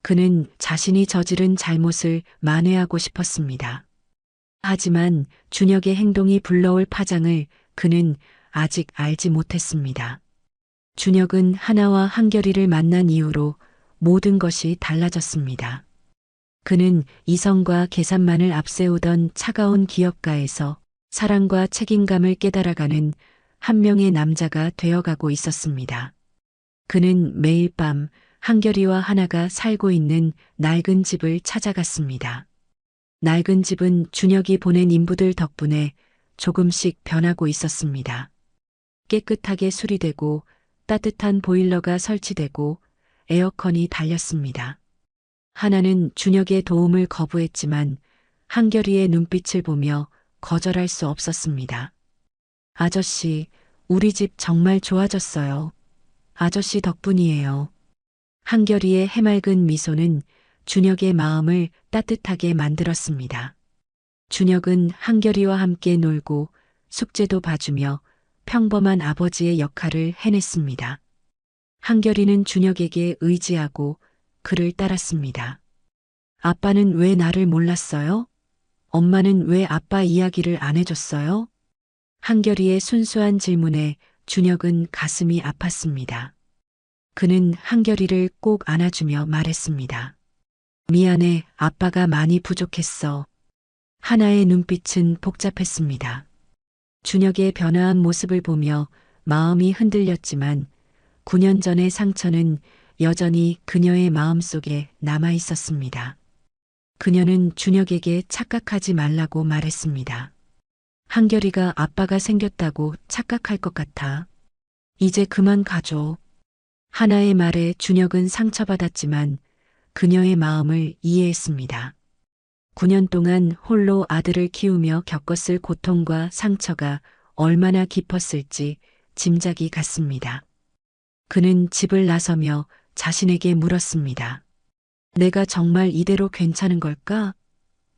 그는 자신이 저지른 잘못을 만회하고 싶었습니다. 하지만 준혁의 행동이 불러올 파장을 그는 아직 알지 못했습니다. 준혁은 하나와 한결이를 만난 이후로 모든 것이 달라졌습니다. 그는 이성과 계산만을 앞세우던 차가운 기업가에서 사랑과 책임감을 깨달아가는 한 명의 남자가 되어가고 있었습니다. 그는 매일 밤 한결이와 하나가 살고 있는 낡은 집을 찾아갔습니다. 낡은 집은 준혁이 보낸 인부들 덕분에 조금씩 변하고 있었습니다. 깨끗하게 수리되고 따뜻한 보일러가 설치되고 에어컨이 달렸습니다. 하나는 준혁의 도움을 거부했지만 한결이의 눈빛을 보며 거절할 수 없었습니다. 아저씨, 우리 집 정말 좋아졌어요. 아저씨 덕분이에요. 한결이의 해맑은 미소는 준혁의 마음을 따뜻하게 만들었습니다. 준혁은 한결이와 함께 놀고 숙제도 봐주며 평범한 아버지의 역할을 해냈습니다. 한결이는 준혁에게 의지하고 그를 따랐습니다. 아빠는 왜 나를 몰랐어요? 엄마는 왜 아빠 이야기를 안 해줬어요? 한결이의 순수한 질문에 준혁은 가슴이 아팠습니다. 그는 한결이를 꼭 안아주며 말했습니다. 미안해, 아빠가 많이 부족했어. 하나의 눈빛은 복잡했습니다. 준혁의 변화한 모습을 보며 마음이 흔들렸지만 9년 전의 상처는 여전히 그녀의 마음속에 남아 있었습니다. 그녀는 준혁에게 착각하지 말라고 말했습니다. 한결이가 아빠가 생겼다고 착각할 것 같아. 이제 그만 가줘. 하나의 말에 준혁은 상처받았지만 그녀의 마음을 이해했습니다. 9년 동안 홀로 아들을 키우며 겪었을 고통과 상처가 얼마나 깊었을지 짐작이 갔습니다. 그는 집을 나서며 자신에게 물었습니다. 내가 정말 이대로 괜찮은 걸까?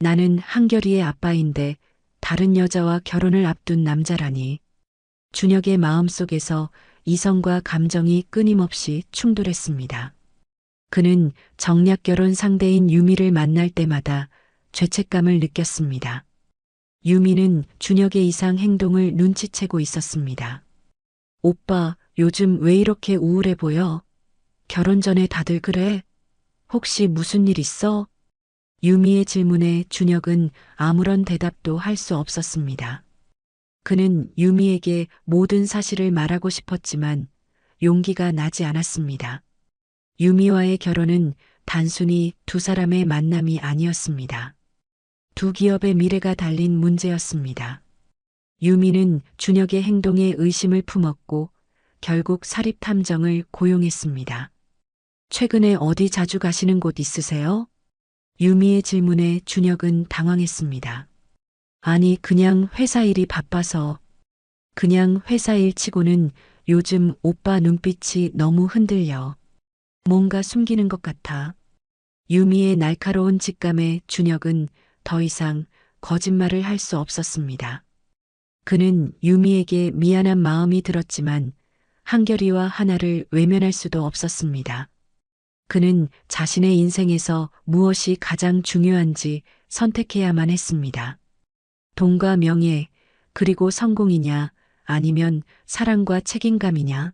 나는 한결이의 아빠인데 다른 여자와 결혼을 앞둔 남자라니. 준혁의 마음속에서 이성과 감정이 끊임없이 충돌했습니다. 그는 정략 결혼 상대인 유미를 만날 때마다 죄책감을 느꼈습니다. 유미는 준혁의 이상 행동을 눈치채고 있었습니다. 오빠, 요즘 왜 이렇게 우울해 보여? 결혼 전에 다들 그래? 혹시 무슨 일 있어? 유미의 질문에 준혁은 아무런 대답도 할 수 없었습니다. 그는 유미에게 모든 사실을 말하고 싶었지만 용기가 나지 않았습니다. 유미와의 결혼은 단순히 두 사람의 만남이 아니었습니다. 두 기업의 미래가 달린 문제였습니다. 유미는 준혁의 행동에 의심을 품었고 결국 사립탐정을 고용했습니다. 최근에 어디 자주 가시는 곳 있으세요? 유미의 질문에 준혁은 당황했습니다. 아니, 그냥 회사 일이 바빠서. 그냥 회사 일 치고는 요즘 오빠 눈빛이 너무 흔들려. 뭔가 숨기는 것 같아. 유미의 날카로운 직감에 준혁은 더 이상 거짓말을 할 수 없었습니다. 그는 유미에게 미안한 마음이 들었지만 한결이와 하나를 외면할 수도 없었습니다. 그는 자신의 인생에서 무엇이 가장 중요한지 선택해야만 했습니다. 돈과 명예, 그리고 성공이냐, 아니면 사랑과 책임감이냐.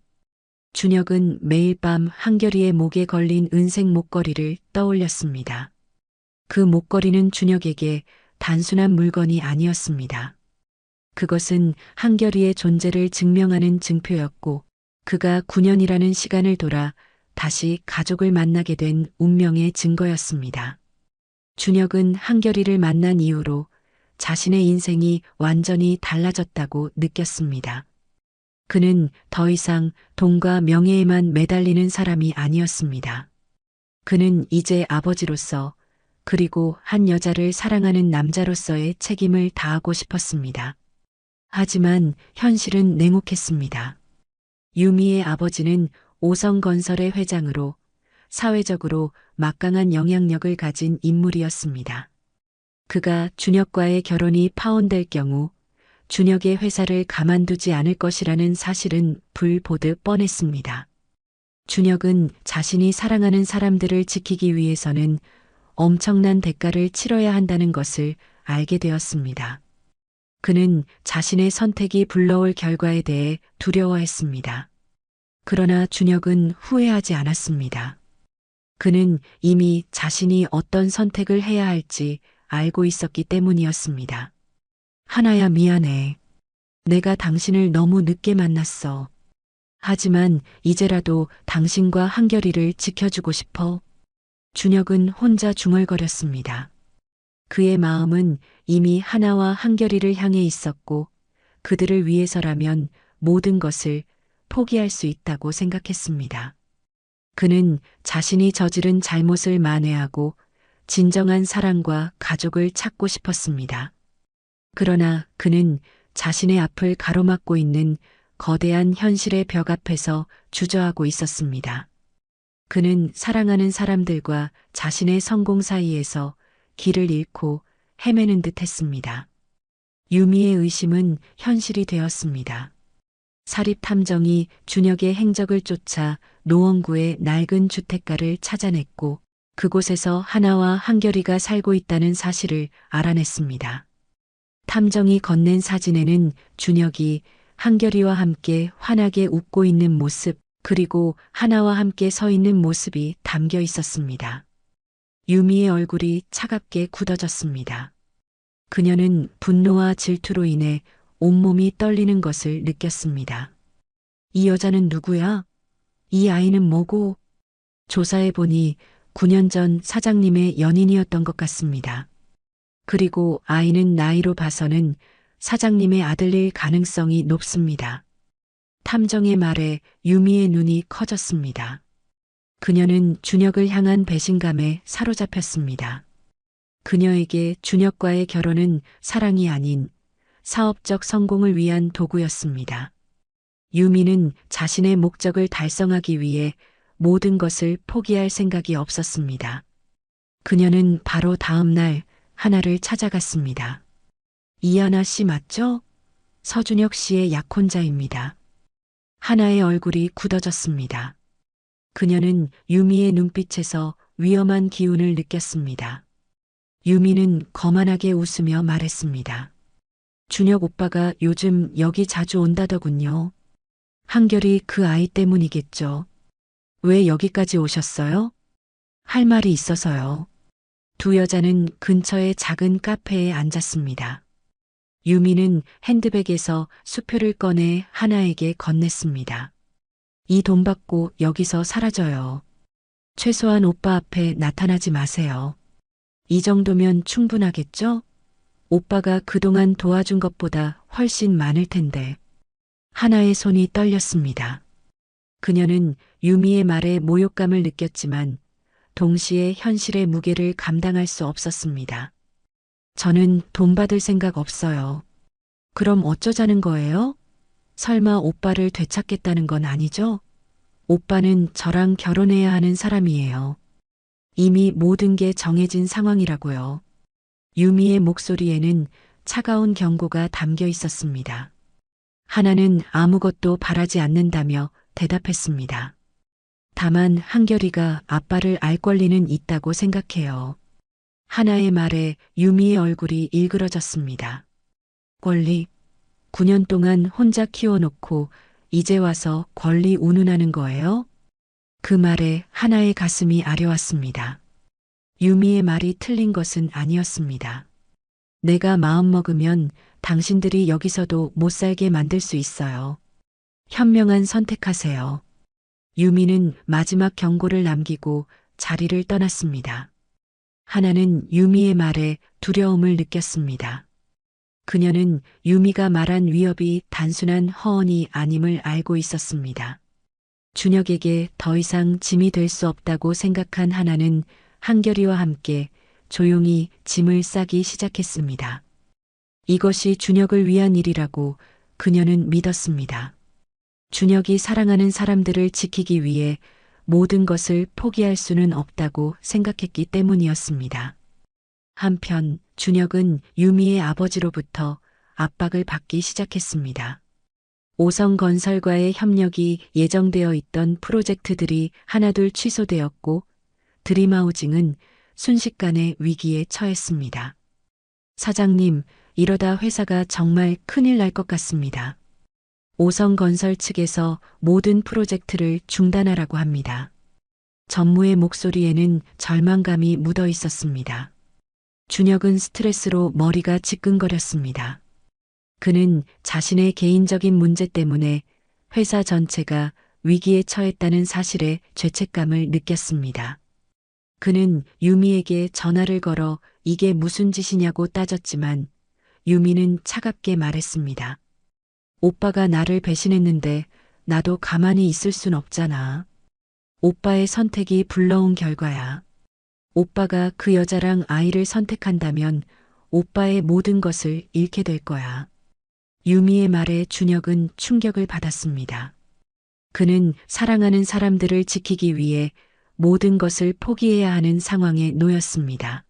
준혁은 매일 밤 한결이의 목에 걸린 은색 목걸이를 떠올렸습니다. 그 목걸이는 준혁에게 단순한 물건이 아니었습니다. 그것은 한결이의 존재를 증명하는 증표였고, 그가 9년이라는 시간을 돌아 다시 가족을 만나게 된 운명의 증거였습니다. 준혁은 한결이를 만난 이후로 자신의 인생이 완전히 달라졌다고 느꼈습니다. 그는 더 이상 돈과 명예에만 매달리는 사람이 아니었습니다. 그는 이제 아버지로서 그리고 한 여자를 사랑하는 남자로서의 책임을 다하고 싶었습니다. 하지만 현실은 냉혹했습니다. 유미의 아버지는 오성건설의 회장으로 사회적으로 막강한 영향력을 가진 인물이었습니다. 그가 준혁과의 결혼이 파혼될 경우 준혁의 회사를 가만두지 않을 것이라는 사실은 불 보듯 뻔했습니다. 준혁은 자신이 사랑하는 사람들을 지키기 위해서는 엄청난 대가를 치러야 한다는 것을 알게 되었습니다. 그는 자신의 선택이 불러올 결과에 대해 두려워했습니다. 그러나 준혁은 후회하지 않았습니다. 그는 이미 자신이 어떤 선택을 해야 할지 알고 있었기 때문이었습니다. 하나야, 미안해. 내가 당신을 너무 늦게 만났어. 하지만 이제라도 당신과 한결이를 지켜주고 싶어. 준혁은 혼자 중얼거렸습니다. 그의 마음은 이미 하나와 한결이를 향해 있었고 그들을 위해서라면 모든 것을 포기할 수 있다고 생각했습니다. 그는 자신이 저지른 잘못을 만회하고 진정한 사랑과 가족을 찾고 싶었습니다. 그러나 그는 자신의 앞을 가로막고 있는 거대한 현실의 벽 앞에서 주저하고 있었습니다. 그는 사랑하는 사람들과 자신의 성공 사이에서 길을 잃고 헤매는 듯 했습니다. 유미의 의심은 현실이 되었습니다. 사립탐정이 준혁의 행적을 쫓아 노원구의 낡은 주택가를 찾아냈고 그곳에서 하나와 한결이가 살고 있다는 사실을 알아냈습니다. 탐정이 건넨 사진에는 준혁이 한결이와 함께 환하게 웃고 있는 모습, 그리고 하나와 함께 서 있는 모습이 담겨 있었습니다. 유미의 얼굴이 차갑게 굳어졌습니다. 그녀는 분노와 질투로 인해 온몸이 떨리는 것을 느꼈습니다. 이 여자는 누구야? 이 아이는 뭐고? 조사해보니 9년 전 사장님의 연인이었던 것 같습니다. 그리고 아이는 나이로 봐서는 사장님의 아들일 가능성이 높습니다. 탐정의 말에 유미의 눈이 커졌습니다. 그녀는 준혁을 향한 배신감에 사로잡혔습니다. 그녀에게 준혁과의 결혼은 사랑이 아닌 사업적 성공을 위한 도구였습니다. 유미는 자신의 목적을 달성하기 위해 모든 것을 포기할 생각이 없었습니다. 그녀는 바로 다음 날 하나를 찾아갔습니다. 이하나 씨 맞죠? 서준혁 씨의 약혼자입니다. 하나의 얼굴이 굳어졌습니다. 그녀는 유미의 눈빛에서 위험한 기운을 느꼈습니다. 유미는 거만하게 웃으며 말했습니다. 준혁 오빠가 요즘 여기 자주 온다더군요. 한결이 그 아이 때문이겠죠. 왜 여기까지 오셨어요? 할 말이 있어서요. 두 여자는 근처의 작은 카페에 앉았습니다. 유미는 핸드백에서 수표를 꺼내 하나에게 건넸습니다. 이 돈 받고 여기서 사라져요. 최소한 오빠 앞에 나타나지 마세요. 이 정도면 충분하겠죠? 오빠가 그동안 도와준 것보다 훨씬 많을 텐데. 하나의 손이 떨렸습니다. 그녀는 유미의 말에 모욕감을 느꼈지만 동시에 현실의 무게를 감당할 수 없었습니다. 저는 돈 받을 생각 없어요. 그럼 어쩌자는 거예요? 설마 오빠를 되찾겠다는 건 아니죠? 오빠는 저랑 결혼해야 하는 사람이에요. 이미 모든 게 정해진 상황이라고요. 유미의 목소리에는 차가운 경고가 담겨 있었습니다. 하나는 아무것도 바라지 않는다며 대답했습니다. 다만 한결이가 아빠를 알 권리는 있다고 생각해요. 하나의 말에 유미의 얼굴이 일그러졌습니다. 권리? 9년 동안 혼자 키워놓고 이제 와서 권리 운운하는 거예요? 그 말에 하나의 가슴이 아려왔습니다. 유미의 말이 틀린 것은 아니었습니다. 내가 마음먹으면 당신들이 여기서도 못 살게 만들 수 있어요. 현명한 선택하세요. 유미는 마지막 경고를 남기고 자리를 떠났습니다. 하나는 유미의 말에 두려움을 느꼈습니다. 그녀는 유미가 말한 위협이 단순한 허언이 아님을 알고 있었습니다. 준혁에게 더 이상 짐이 될 수 없다고 생각한 하나는 한결이와 함께 조용히 짐을 싸기 시작했습니다. 이것이 준혁을 위한 일이라고 그녀는 믿었습니다. 준혁이 사랑하는 사람들을 지키기 위해 모든 것을 포기할 수는 없다고 생각했기 때문이었습니다. 한편 준혁은 유미의 아버지로부터 압박을 받기 시작했습니다. 오성건설과의 협력이 예정되어 있던 프로젝트들이 하나둘 취소되었고 드림하우징은 순식간에 위기에 처했습니다. 사장님, 이러다 회사가 정말 큰일 날 것 같습니다. 오성건설 측에서 모든 프로젝트를 중단하라고 합니다. 전무의 목소리에는 절망감이 묻어 있었습니다. 준혁은 스트레스로 머리가 지끈거렸습니다. 그는 자신의 개인적인 문제 때문에 회사 전체가 위기에 처했다는 사실에 죄책감을 느꼈습니다. 그는 유미에게 전화를 걸어 이게 무슨 짓이냐고 따졌지만 유미는 차갑게 말했습니다. 오빠가 나를 배신했는데 나도 가만히 있을 순 없잖아. 오빠의 선택이 불러온 결과야. 오빠가 그 여자랑 아이를 선택한다면 오빠의 모든 것을 잃게 될 거야. 유미의 말에 준혁은 충격을 받았습니다. 그는 사랑하는 사람들을 지키기 위해 모든 것을 포기해야 하는 상황에 놓였습니다.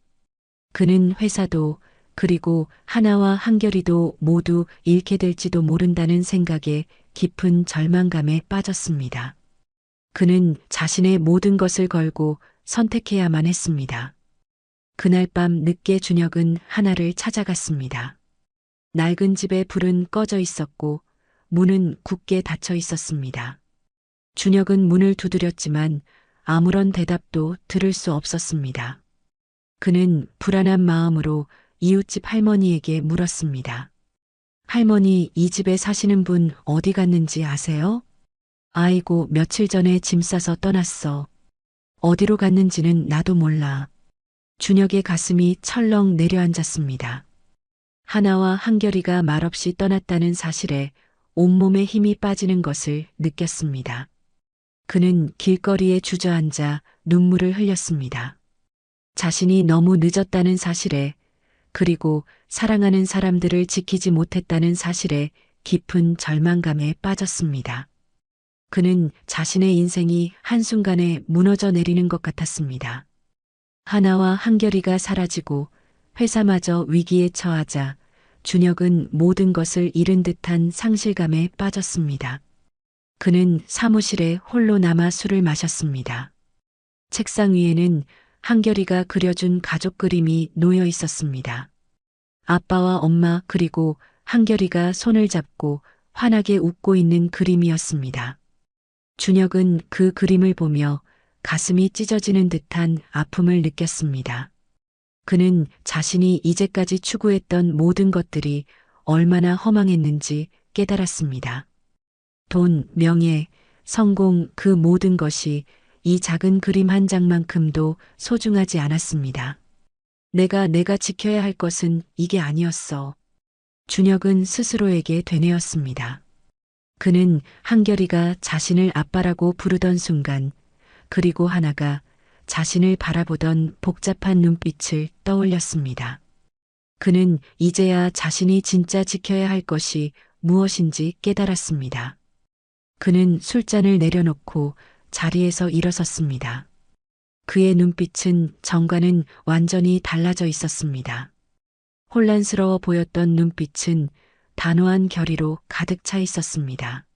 그는 회사도 그리고 하나와 한결이도 모두 잃게 될지도 모른다는 생각에 깊은 절망감에 빠졌습니다. 그는 자신의 모든 것을 걸고 선택해야만 했습니다. 그날 밤 늦게 준혁은 하나를 찾아갔습니다. 낡은 집에 불은 꺼져 있었고 문은 굳게 닫혀 있었습니다. 준혁은 문을 두드렸지만 아무런 대답도 들을 수 없었습니다. 그는 불안한 마음으로 이웃집 할머니에게 물었습니다. 할머니, 이 집에 사시는 분 어디 갔는지 아세요? 아이고, 며칠 전에 짐 싸서 떠났어. 어디로 갔는지는 나도 몰라. 준혁의 가슴이 철렁 내려앉았습니다. 하나와 한결이가 말없이 떠났다는 사실에 온몸에 힘이 빠지는 것을 느꼈습니다. 그는 길거리에 주저앉아 눈물을 흘렸습니다. 자신이 너무 늦었다는 사실에, 그리고 사랑하는 사람들을 지키지 못했다는 사실에 깊은 절망감에 빠졌습니다. 그는 자신의 인생이 한순간에 무너져 내리는 것 같았습니다. 하나와 한결이가 사라지고 회사마저 위기에 처하자 준혁은 모든 것을 잃은 듯한 상실감에 빠졌습니다. 그는 사무실에 홀로 남아 술을 마셨습니다. 책상 위에는 한결이가 그려준 가족 그림이 놓여 있었습니다. 아빠와 엄마 그리고 한결이가 손을 잡고 환하게 웃고 있는 그림이었습니다. 준혁은 그 그림을 보며 가슴이 찢어지는 듯한 아픔을 느꼈습니다. 그는 자신이 이제까지 추구했던 모든 것들이 얼마나 허망했는지 깨달았습니다. 돈, 명예, 성공 그 모든 것이 이 작은 그림 한 장만큼도 소중하지 않았습니다. 내가 지켜야 할 것은 이게 아니었어. 준혁은 스스로에게 되뇌었습니다. 그는 한결이가 자신을 아빠라고 부르던 순간, 그리고 하나가 자신을 바라보던 복잡한 눈빛을 떠올렸습니다. 그는 이제야 자신이 진짜 지켜야 할 것이 무엇인지 깨달았습니다. 그는 술잔을 내려놓고 자리에서 일어섰습니다. 그의 눈빛은 전과는 완전히 달라져 있었습니다. 혼란스러워 보였던 눈빛은 단호한 결의로 가득 차 있었습니다.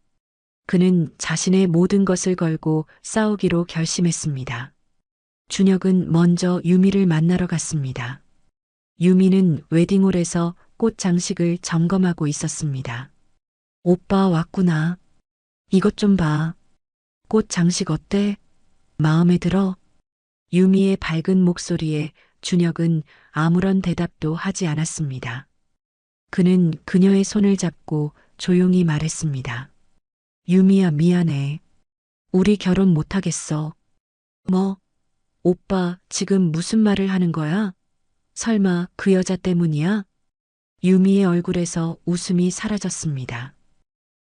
그는 자신의 모든 것을 걸고 싸우기로 결심했습니다. 준혁은 먼저 유미를 만나러 갔습니다. 유미는 웨딩홀에서 꽃 장식을 점검하고 있었습니다. 오빠 왔구나. 이것 좀 봐. 꽃 장식 어때? 마음에 들어? 유미의 밝은 목소리에 준혁은 아무런 대답도 하지 않았습니다. 그는 그녀의 손을 잡고 조용히 말했습니다. 유미야, 미안해. 우리 결혼 못하겠어. 뭐? 오빠 지금 무슨 말을 하는 거야? 설마 그 여자 때문이야? 유미의 얼굴에서 웃음이 사라졌습니다.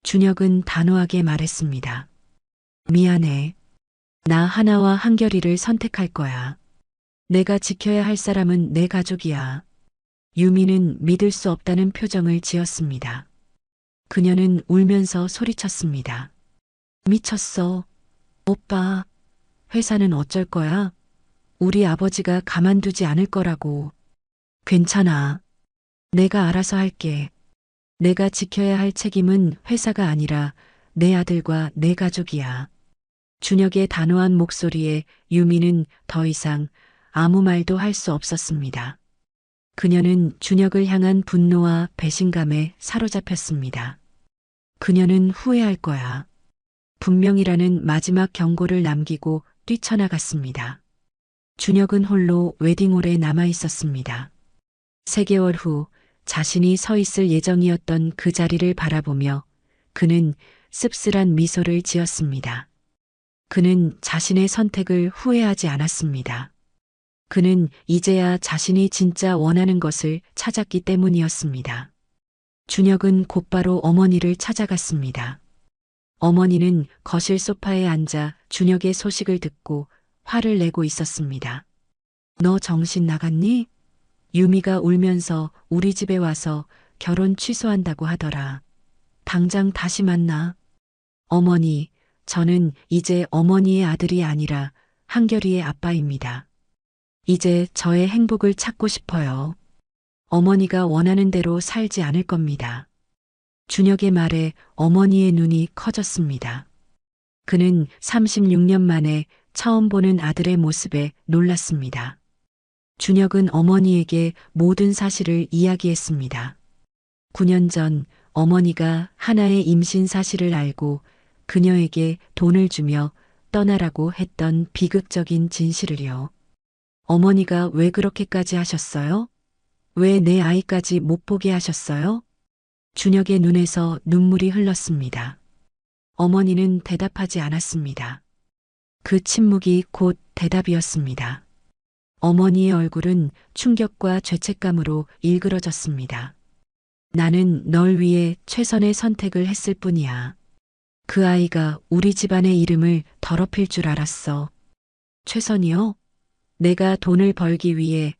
준혁은 단호하게 말했습니다. 미안해. 나 하나와 한결이를 선택할 거야. 내가 지켜야 할 사람은 내 가족이야. 유미는 믿을 수 없다는 표정을 지었습니다. 그녀는 울면서 소리쳤습니다. 미쳤어. 오빠, 회사는 어쩔 거야? 우리 아버지가 가만두지 않을 거라고. 괜찮아. 내가 알아서 할게. 내가 지켜야 할 책임은 회사가 아니라 내 아들과 내 가족이야. 준혁의 단호한 목소리에 유미는 더 이상 아무 말도 할 수 없었습니다. 그녀는 준혁을 향한 분노와 배신감에 사로잡혔습니다. 그녀는 후회할 거야. 분명이라는 마지막 경고를 남기고 뛰쳐나갔습니다. 준혁은 홀로 웨딩홀에 남아 있었습니다. 3개월 후 자신이 서 있을 예정이었던 그 자리를 바라보며 그는 씁쓸한 미소를 지었습니다. 그는 자신의 선택을 후회하지 않았습니다. 그는 이제야 자신이 진짜 원하는 것을 찾았기 때문이었습니다. 준혁은 곧바로 어머니를 찾아갔습니다. 어머니는 거실 소파에 앉아 준혁의 소식을 듣고 화를 내고 있었습니다. 너 정신 나갔니? 유미가 울면서 우리 집에 와서 결혼 취소한다고 하더라. 당장 다시 만나. 어머니, 저는 이제 어머니의 아들이 아니라 한결이의 아빠입니다. 이제 저의 행복을 찾고 싶어요. 어머니가 원하는 대로 살지 않을 겁니다. 준혁의 말에 어머니의 눈이 커졌습니다. 그는 36년 만에 처음 보는 아들의 모습에 놀랐습니다. 준혁은 어머니에게 모든 사실을 이야기했습니다. 9년 전 어머니가 하나의 임신 사실을 알고 그녀에게 돈을 주며 떠나라고 했던 비극적인 진실을요. 어머니가 왜 그렇게까지 하셨어요? 왜 내 아이까지 못 보게 하셨어요? 준혁의 눈에서 눈물이 흘렀습니다. 어머니는 대답하지 않았습니다. 그 침묵이 곧 대답이었습니다. 어머니의 얼굴은 충격과 죄책감으로 일그러졌습니다. 나는 널 위해 최선의 선택을 했을 뿐이야. 그 아이가 우리 집안의 이름을 더럽힐 줄 알았어. 최선이요? 내가 돈을 벌기 위해,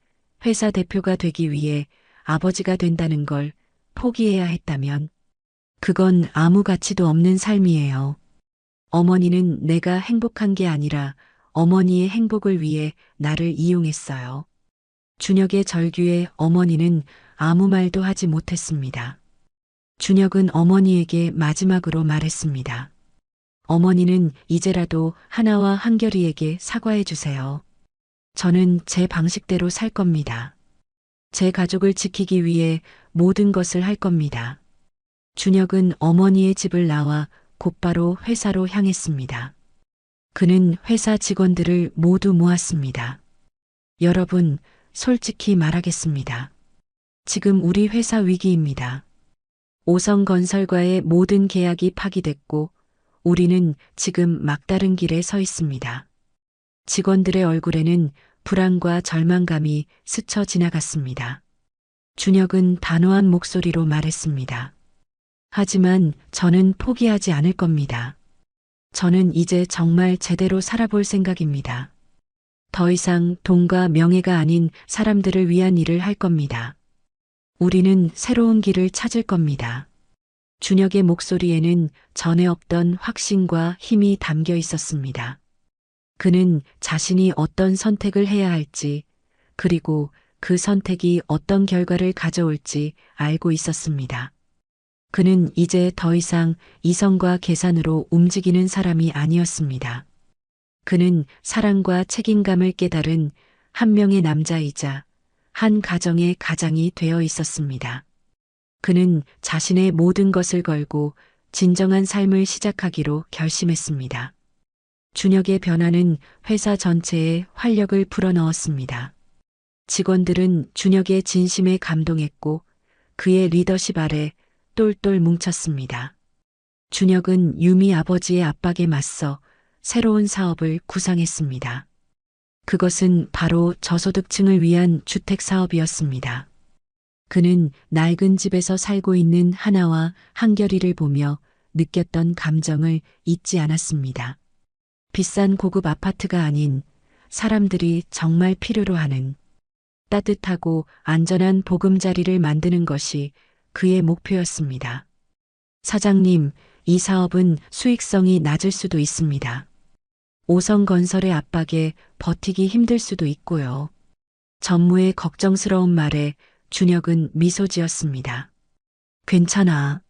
회사 대표가 되기 위해 아버지가 된다는 걸 포기해야 했다면 그건 아무 가치도 없는 삶이에요. 어머니는 내가 행복한 게 아니라 어머니의 행복을 위해 나를 이용했어요. 준혁의 절규에 어머니는 아무 말도 하지 못했습니다. 준혁은 어머니에게 마지막으로 말했습니다. 어머니는 이제라도 하나와 한결이에게 사과해 주세요. 저는 제 방식대로 살 겁니다. 제 가족을 지키기 위해 모든 것을 할 겁니다. 준혁은 어머니의 집을 나와 곧바로 회사로 향했습니다. 그는 회사 직원들을 모두 모았습니다. 여러분, 솔직히 말하겠습니다. 지금 우리 회사 위기입니다. 오성건설과의 모든 계약이 파기됐고 우리는 지금 막다른 길에 서 있습니다. 직원들의 얼굴에는 불안과 절망감이 스쳐 지나갔습니다. 준혁은 단호한 목소리로 말했습니다. 하지만 저는 포기하지 않을 겁니다. 저는 이제 정말 제대로 살아볼 생각입니다. 더 이상 돈과 명예가 아닌 사람들을 위한 일을 할 겁니다. 우리는 새로운 길을 찾을 겁니다. 준혁의 목소리에는 전에 없던 확신과 힘이 담겨 있었습니다. 그는 자신이 어떤 선택을 해야 할지, 그리고 그 선택이 어떤 결과를 가져올지 알고 있었습니다. 그는 이제 더 이상 이성과 계산으로 움직이는 사람이 아니었습니다. 그는 사랑과 책임감을 깨달은 한 명의 남자이자 한 가정의 가장이 되어 있었습니다. 그는 자신의 모든 것을 걸고 진정한 삶을 시작하기로 결심했습니다. 준혁의 변화는 회사 전체에 활력을 불어넣었습니다. 직원들은 준혁의 진심에 감동했고 그의 리더십 아래 똘똘 뭉쳤습니다. 준혁은 유미 아버지의 압박에 맞서 새로운 사업을 구상했습니다. 그것은 바로 저소득층을 위한 주택 사업이었습니다. 그는 낡은 집에서 살고 있는 하나와 한결이를 보며 느꼈던 감정을 잊지 않았습니다. 비싼 고급 아파트가 아닌 사람들이 정말 필요로 하는 따뜻하고 안전한 보금자리를 만드는 것이 그의 목표였습니다. 사장님, 이 사업은 수익성이 낮을 수도 있습니다. 오성건설의 압박에 버티기 힘들 수도 있고요. 전무의 걱정스러운 말에 준혁은 미소 지었습니다. 괜찮아.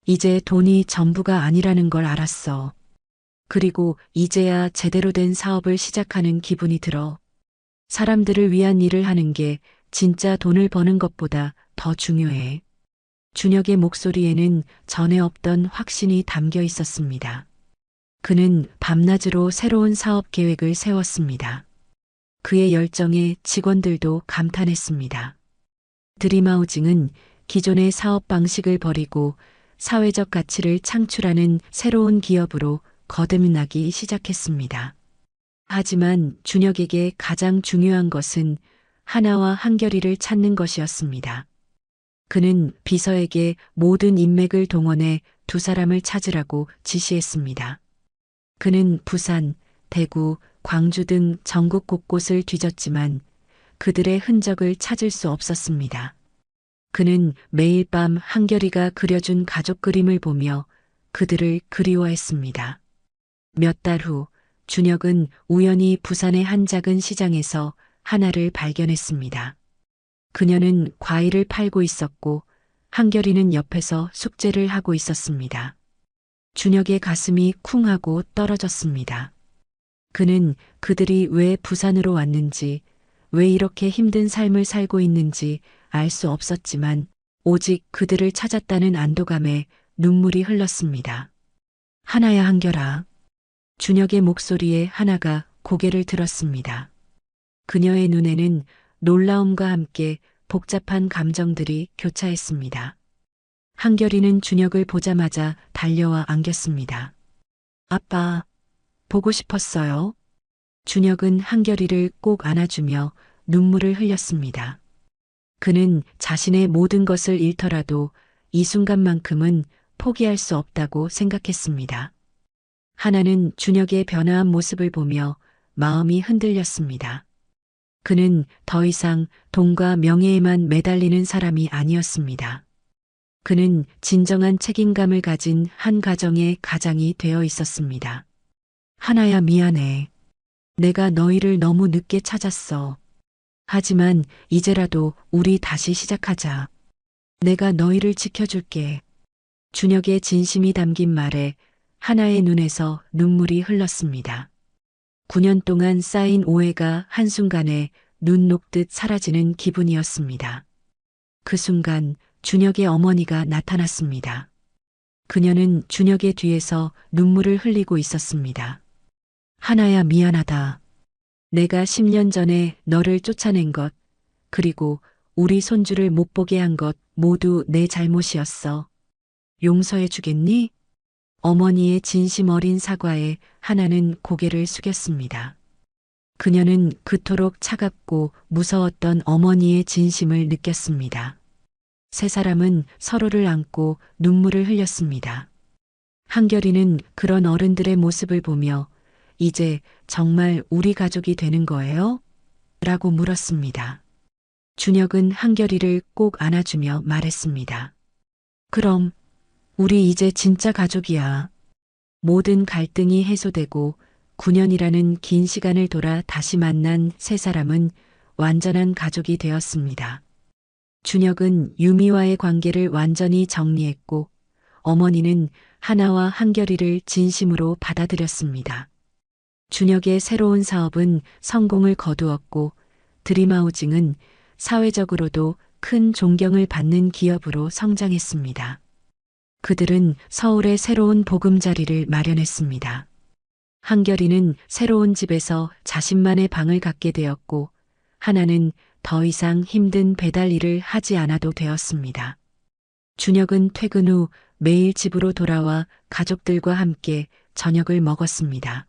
이제 돈이 전부가 아니라는 걸 알았어. 그리고 이제야 제대로 된 사업을 시작하는 기분이 들어. 사람들을 위한 일을 하는 게 진짜 돈을 버는 것보다 더 중요해. 준혁의 목소리에는 전에 없던 확신이 담겨 있었습니다. 그는 밤낮으로 새로운 사업 계획을 세웠습니다. 그의 열정에 직원들도 감탄했습니다. 드림하우징은 기존의 사업 방식을 버리고 사회적 가치를 창출하는 새로운 기업으로 거듭나기 시작했습니다. 하지만 준혁에게 가장 중요한 것은 하나와 한결이를 찾는 것이었습니다. 그는 비서에게 모든 인맥을 동원해 두 사람을 찾으라고 지시했습니다. 그는 부산, 대구, 광주 등 전국 곳곳을 뒤졌지만 그들의 흔적을 찾을 수 없었습니다. 그는 매일 밤 한결이가 그려준 가족 그림을 보며 그들을 그리워했습니다. 몇 달 후 준혁은 우연히 부산의 한 작은 시장에서 하나를 발견했습니다. 그녀는 과일을 팔고 있었고 한결이는 옆에서 숙제를 하고 있었습니다. 준혁의 가슴이 쿵 하고 떨어졌습니다. 그는 그들이 왜 부산으로 왔는지, 왜 이렇게 힘든 삶을 살고 있는지 알 수 없었지만 오직 그들을 찾았다는 안도감에 눈물이 흘렀습니다. 하나야 한결아. 준혁의 목소리에 하나가 고개를 들었습니다. 그녀의 눈에는 놀라움과 함께 복잡한 감정들이 교차했습니다. 한결이는 준혁을 보자마자 달려와 안겼습니다. 아빠, 보고 싶었어요. 준혁은 한결이를 꼭 안아주며 눈물을 흘렸습니다. 그는 자신의 모든 것을 잃더라도 이 순간만큼은 포기할 수 없다고 생각했습니다. 하나는 준혁의 변화한 모습을 보며 마음이 흔들렸습니다. 그는 더 이상 돈과 명예에만 매달리는 사람이 아니었습니다. 그는 진정한 책임감을 가진 한 가정의 가장이 되어 있었습니다. 하나야 미안해. 내가 너희를 너무 늦게 찾았어. 하지만 이제라도 우리 다시 시작하자. 내가 너희를 지켜줄게. 준혁의 진심이 담긴 말에 하나의 눈에서 눈물이 흘렀습니다. 9년 동안 쌓인 오해가 한순간에 눈 녹듯 사라지는 기분이었습니다. 그 순간 준혁의 어머니가 나타났습니다. 그녀는 준혁의 뒤에서 눈물을 흘리고 있었습니다. 하나야 미안하다. 내가 10년 전에 너를 쫓아낸 것, 그리고 우리 손주를 못 보게 한 것 모두 내 잘못이었어. 용서해 주겠니? 어머니의 진심 어린 사과에 하나는 고개를 숙였습니다. 그녀는 그토록 차갑고 무서웠던 어머니의 진심을 느꼈습니다. 세 사람은 서로를 안고 눈물을 흘렸습니다. 한결이는 그런 어른들의 모습을 보며 이제 정말 우리 가족이 되는 거예요? 라고 물었습니다. 준혁은 한결이를 꼭 안아주며 말했습니다. 그럼 우리 이제 진짜 가족이야. 모든 갈등이 해소되고 9년이라는 긴 시간을 돌아 다시 만난 세 사람은 완전한 가족이 되었습니다. 준혁은 유미와의 관계를 완전히 정리했고 어머니는 하나와 한결이를 진심으로 받아들였습니다. 준혁의 새로운 사업은 성공을 거두었고 드림하우징은 사회적으로도 큰 존경을 받는 기업으로 성장했습니다. 그들은 서울에 새로운 보금자리를 마련했습니다. 한결이는 새로운 집에서 자신만의 방을 갖게 되었고 하나는 더 이상 힘든 배달 일을 하지 않아도 되었습니다. 준혁은 퇴근 후 매일 집으로 돌아와 가족들과 함께 저녁을 먹었습니다.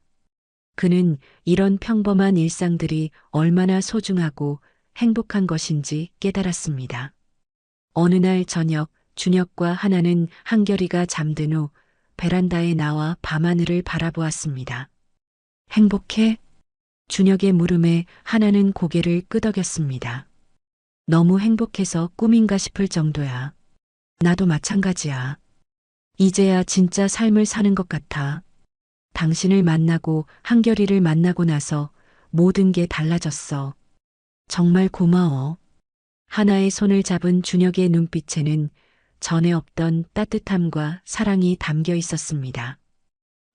그는 이런 평범한 일상들이 얼마나 소중하고 행복한 것인지 깨달았습니다. 어느 날 저녁 준혁과 하나는 한결이가 잠든 후 베란다에 나와 밤하늘을 바라보았습니다. 행복해? 준혁의 물음에 하나는 고개를 끄덕였습니다. 너무 행복해서 꿈인가 싶을 정도야. 나도 마찬가지야. 이제야 진짜 삶을 사는 것 같아. 당신을 만나고 한결이를 만나고 나서 모든 게 달라졌어. 정말 고마워. 하나의 손을 잡은 준혁의 눈빛에는 전에 없던 따뜻함과 사랑이 담겨 있었습니다.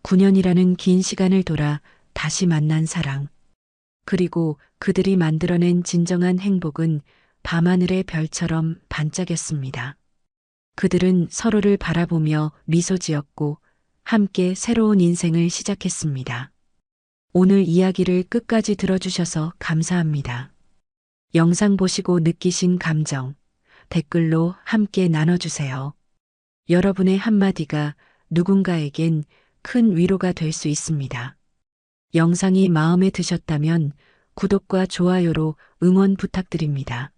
9년이라는 긴 시간을 돌아 다시 만난 사랑. 그리고 그들이 만들어낸 진정한 행복은 밤하늘의 별처럼 반짝였습니다. 그들은 서로를 바라보며 미소 지었고 함께 새로운 인생을 시작했습니다. 오늘 이야기를 끝까지 들어주셔서 감사합니다. 영상 보시고 느끼신 감정, 댓글로 함께 나눠주세요. 여러분의 한마디가 누군가에겐 큰 위로가 될 수 있습니다. 영상이 마음에 드셨다면 구독과 좋아요로 응원 부탁드립니다.